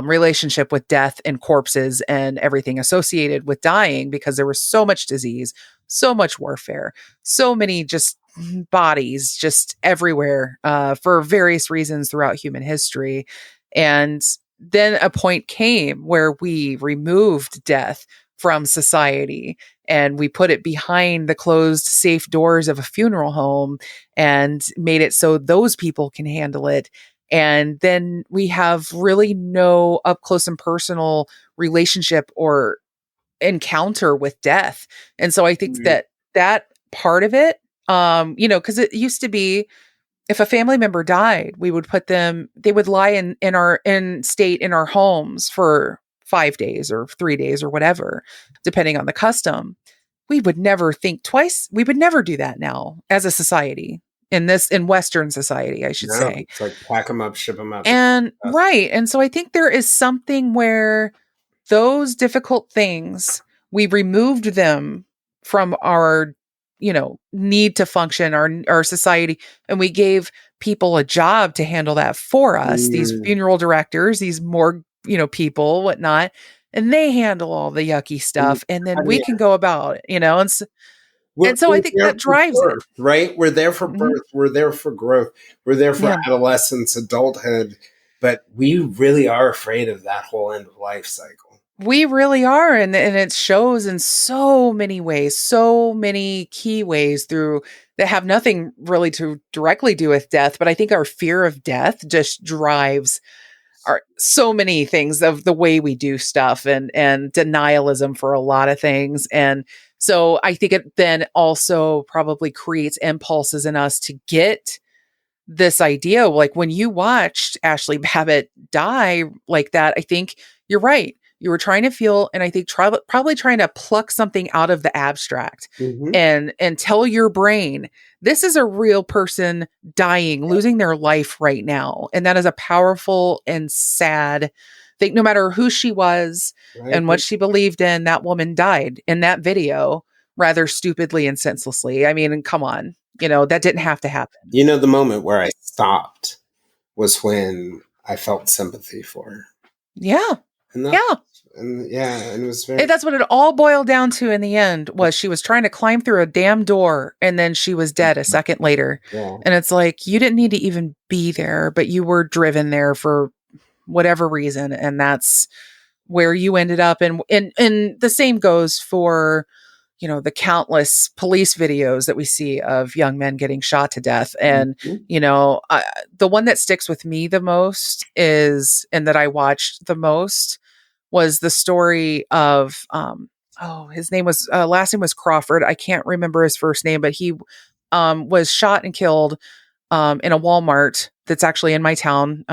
relationship with death and corpses and everything associated with dying, because there was so much disease, so much warfare, so many just bodies just everywhere, for various reasons throughout human history. And then a point came where we removed death from society and we put it behind the closed, safe doors of a funeral home and made it so those people can handle it. And then we have really no up close and personal relationship or encounter with death. And so I think Mhm. that part of it, because it used to be, if a family member died, we would they would lie in state in our homes for 5 days or 3 days or whatever, depending on the custom. We would never think twice. We would never do that now as a society, in Western society, I should No, say. it's like pack them up, ship them out. And right. And so I think there is something where those difficult things, we removed them from our, need to function, our society, and we gave people a job to handle that for us, these Mm, funeral directors, these morgue, people, whatnot, and they handle all the yucky mm, stuff, and then we yeah. can go about it, We're, and so I we're think there that for drives it. birth, right? We're there for Mhm. birth. We're there for growth. We're there for Yeah. adolescence, adulthood. But we really are afraid of that whole end of life cycle. We really are, and it shows in so many ways, so many key ways through that have nothing really to directly do with death, but I think our fear of death just drives our so many things of the way we do stuff, and denialism for a lot of things. And so I think it then also probably creates impulses in us to get this idea. Like when you watched Ashley Babbitt die like that, I think you're right. You were trying to feel, and I think probably trying to pluck something out of the abstract, Mm-hmm. and tell your brain, this is a real person dying, losing their life right now. And that is a powerful and sad thing. No matter who she was Right? and what she believed in, that woman died in that video rather stupidly and senselessly. I mean, come on, that didn't have to happen. The moment where I stopped was when I felt sympathy for her. Yeah. And that, Yeah. and it was very. That's what it all boiled down to in the end, was she was trying to climb through a damn door, and then she was dead a second later. Yeah. And it's like, you didn't need to even be there, but you were driven there for whatever reason. And that's where you ended up. And the same goes for, the countless police videos that we see of young men getting shot to death. And, Mhm. the one that sticks with me the most and that I watched the most, was the story of, his name was, last name was Crawford. I can't remember his first name, but he was shot and killed in a Walmart that's actually in my town,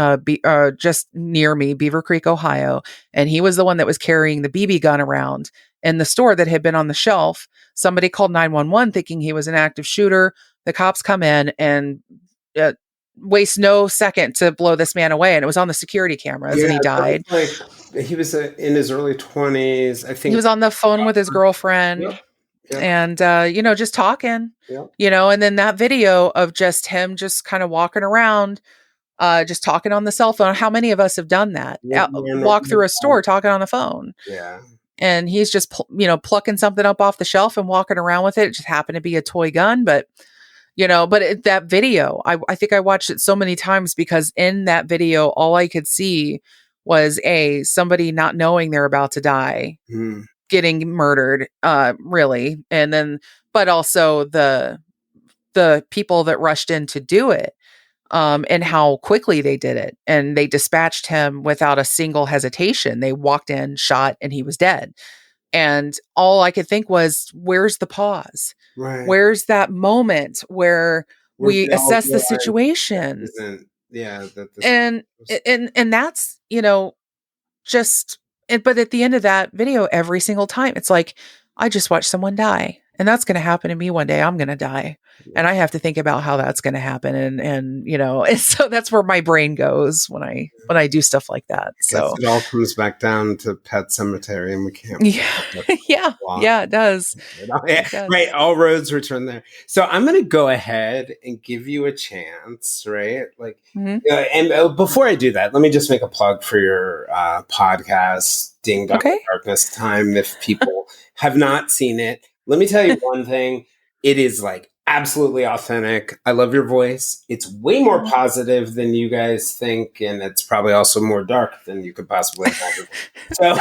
just near me, Beaver Creek, Ohio. And he was the one that was carrying the BB gun around in the store that had been on the shelf. Somebody called 911 thinking he was an active shooter. The cops come in and uh, waste no second to blow this man away. And it was on the security cameras, Yeah, and he that died. was like he was in his early 20s, I He think. was on the phone with his girlfriend, Yep, yep, and just talking, yep. and then that video of just him just kind of walking around, just talking on the cell phone. How many of us have done that? Walk through a store talking on the phone, Yeah, and he's just plucking something up off the shelf and walking around with it. It just happened to be a toy gun, but that video, I think I watched it so many times, because in that video, all I could see was somebody not knowing they're about to die, mm, getting murdered, really. And then, but also the people that rushed in to do it, and how quickly they did it. And they dispatched him without a single hesitation. They walked in, shot, and he was dead. And all I could think was, where's the pause? right. Where's that moment where Where we we all assess the realize that situation? isn't, yeah, that this. And Was, and that's, just but at the end of that video, every single time, it's like, I just watched someone die, and that's going to happen to me one day. I'm going to die, and I have to think about how that's going to happen. And and so that's where my brain goes when I do stuff like that. I guess So it all comes back down to Pet Cemetery, and we can't. yeah. Yeah, it does. Yeah, It does. right. All roads return there. So I'm going to go ahead and give you a chance, right? Like, Mhm. and before I do that, let me just make a plug for your podcast, Ding Dong Okay. Darkness Time. If people have not seen it, let me tell you one thing. It is like absolutely authentic. I love your voice. It's way more positive than you guys think, and it's probably also more dark than you could possibly imagine. So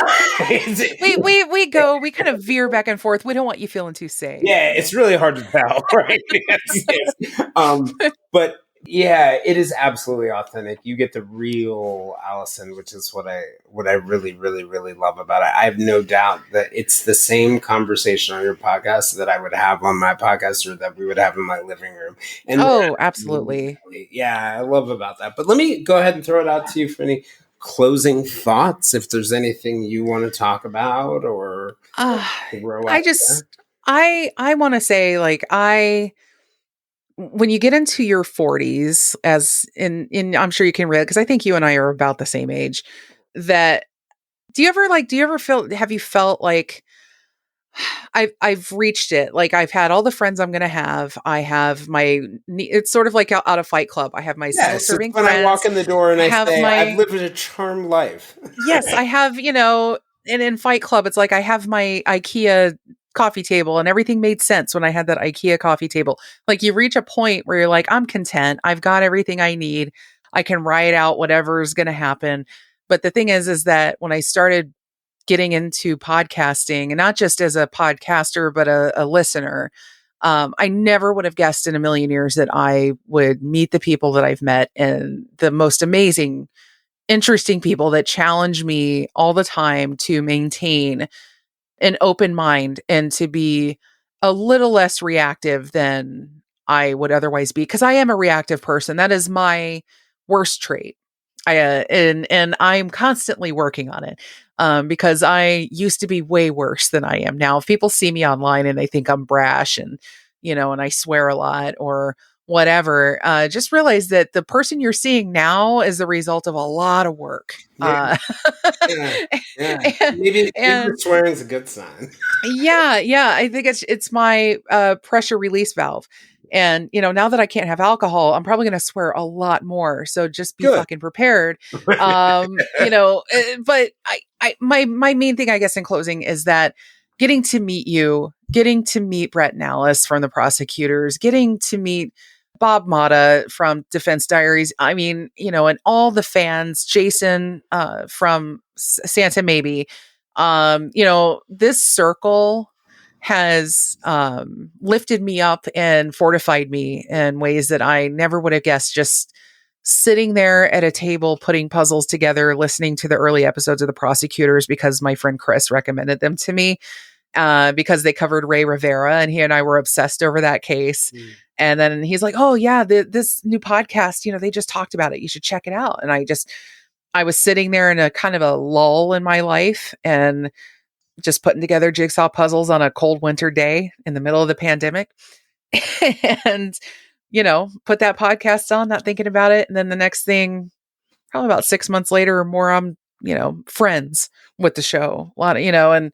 we kind of veer back and forth. We don't want you feeling too safe. yeah, it's really hard to tell, right? Yes, yes. But Yeah, it is absolutely authentic. You get the real Allison, which is what I really, really, really love about it. I have no doubt that it's the same conversation on your podcast that I would have on my podcast or that we would have in my living room. And Oh, absolutely. yeah, I love about that. But let me go ahead and throw it out to you for any closing thoughts, if there's anything you want to talk about or Uh, throw I out just there. I want to say, like, when you get into your 40s, as in I'm sure you can relate, because I think you and I are about the same age, that do you ever feel have you felt like I've reached it. Like, I've had all the friends I'm gonna have. I have it's sort of like out of Fight Club. I have my Yes, it's self-serving when I walk friends. in the door and I I have say, I've my lived a charmed life. Yes, I have, and in Fight Club, it's like I have my IKEA coffee table, and everything made sense when I had that IKEA coffee table. Like, you reach a point where you're like, I'm content. I've got everything I need. I can ride out whatever's going to happen. But the thing is that when I started getting into podcasting, and not just as a podcaster, but a listener, I never would have guessed in a million years that I would meet the people that I've met, and the most amazing, interesting people that challenge me all the time to maintain an open mind and to be a little less reactive than I would otherwise be, because I am a reactive person. That is my worst trait. And I'm constantly working on it, because I used to be way worse than I am now. If people see me online and they think I'm brash and and I swear a lot or whatever, just realize that the person you're seeing now is the result of a lot of work. Yeah, yeah, yeah. And, Maybe the and swearing's a good sign. yeah, I think it's my pressure release valve. And now that I can't have alcohol, I'm probably going to swear a lot more. So just be Good. fucking prepared. But my main thing, I guess, in closing, is that getting to meet you, getting to meet Brett and Alice from the prosecutors, getting to meet Bob Mata from Defense Diaries. I mean, and all the fans, Jayson from Santa Maybe. This circle has lifted me up and fortified me in ways that I never would have guessed. Just sitting there at a table, putting puzzles together, listening to the early episodes of The Prosecutors because my friend Chris recommended them to me, because they covered Ray Rivera, and he and I were obsessed over that case. Mm. And then he's like, "Oh yeah, this new podcast, they just talked about it. You should check it out." And I was sitting there in a kind of a lull in my life and just putting together jigsaw puzzles on a cold winter day in the middle of the pandemic. And, put that podcast on, not thinking about it. And then the next thing, probably about 6 months later or more, I'm, friends with the show, a lot of, and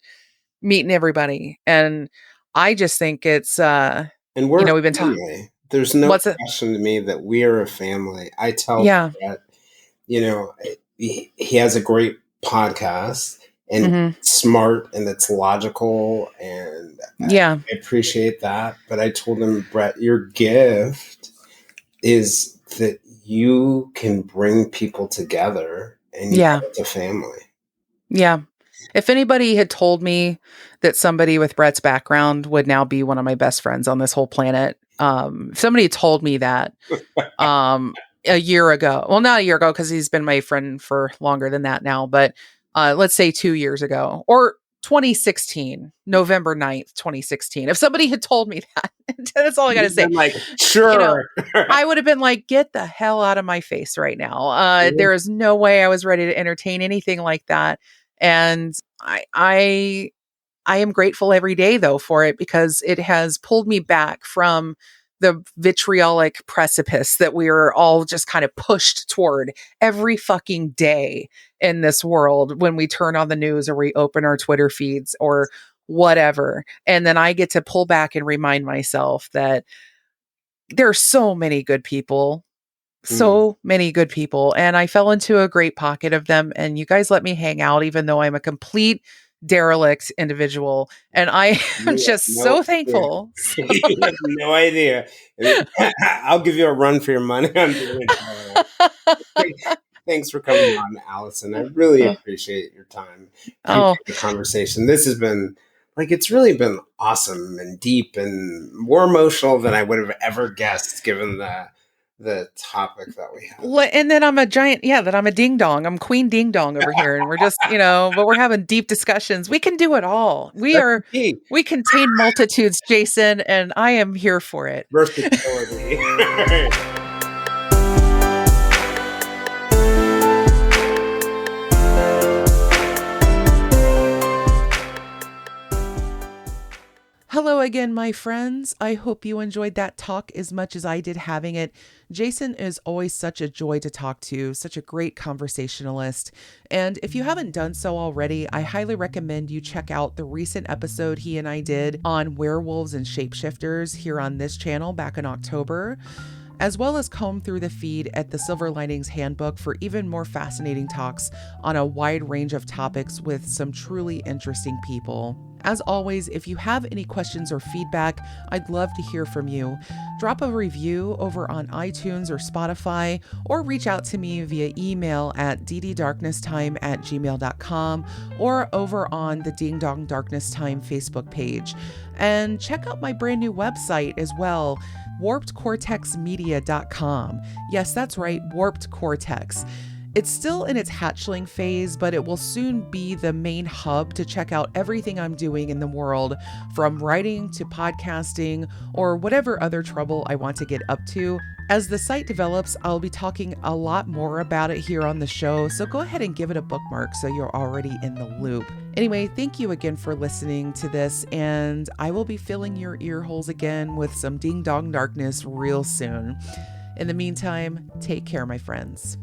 meeting everybody. And I just think it's, And we're we've been a talking, family. There's no what's it? question to me that we are a family. I tell Yeah. Brett, you know, he has a great podcast and Hmm. it's smart and it's logical and Yeah. I appreciate that. But I told him, Brett, your gift is that you can bring people together and you Yeah. it's a family. Yeah. If anybody had told me that somebody with Brett's background would now be one of my best friends on this whole planet, if somebody had told me that a year ago, well, not a year ago, because he's been my friend for longer than that now, but let's say 2 years ago, or 2016, November 9th, 2016. If somebody had told me that, that's all I got to You've say. been like, You know, sure. I would have been like, get the hell out of my face right now. Mhm. There is no way I was ready to entertain anything like that. And I am grateful every day though for it, because it has pulled me back from the vitriolic precipice that we are all just kind of pushed toward every fucking day in this world when we turn on the news or we open our Twitter feeds or whatever. And then I get to pull back and remind myself that there are so many good people, Mm. so many good people. And I fell into a great pocket of them. And you guys let me hang out, even though I'm a complete derelict individual. And I am You have just no so idea. thankful. You have no idea. I'll give you a run for your money. I'm doing it. Thanks for coming on, Allison. I really appreciate your time. Oh, Appreciate the conversation. This has been it's really been awesome and deep and more emotional than I would have ever guessed, given the topic that we have. And then I'm a ding dong. I'm Queen Ding Dong over here. And we're just, but we're having deep discussions. We can do it all. We contain multitudes, Jayson, and I am here for it. Versatility. Hello again, my friends. I hope you enjoyed that talk as much as I did having it. Jayson is always such a joy to talk to, such a great conversationalist. And if you haven't done so already, I highly recommend you check out the recent episode he and I did on werewolves and shapeshifters here on this channel back in October, as well as comb through the feed at the Silver Linings Handbook for even more fascinating talks on a wide range of topics with some truly interesting people. As always, if you have any questions or feedback, I'd love to hear from you. Drop a review over on iTunes or Spotify, or reach out to me via email at dddarknesstime@gmail.com or over on the Ding Dong Darkness Time Facebook page. And check out my brand new website as well, warpedcortexmedia.com. Yes, that's right, Warped Cortex. It's still in its hatchling phase, but it will soon be the main hub to check out everything I'm doing in the world, from writing to podcasting or whatever other trouble I want to get up to. As the site develops, I'll be talking a lot more about it here on the show, so go ahead and give it a bookmark so you're already in the loop. Anyway, thank you again for listening to this, and I will be filling your ear holes again with some Ding Dong Darkness real soon. In the meantime, take care, my friends.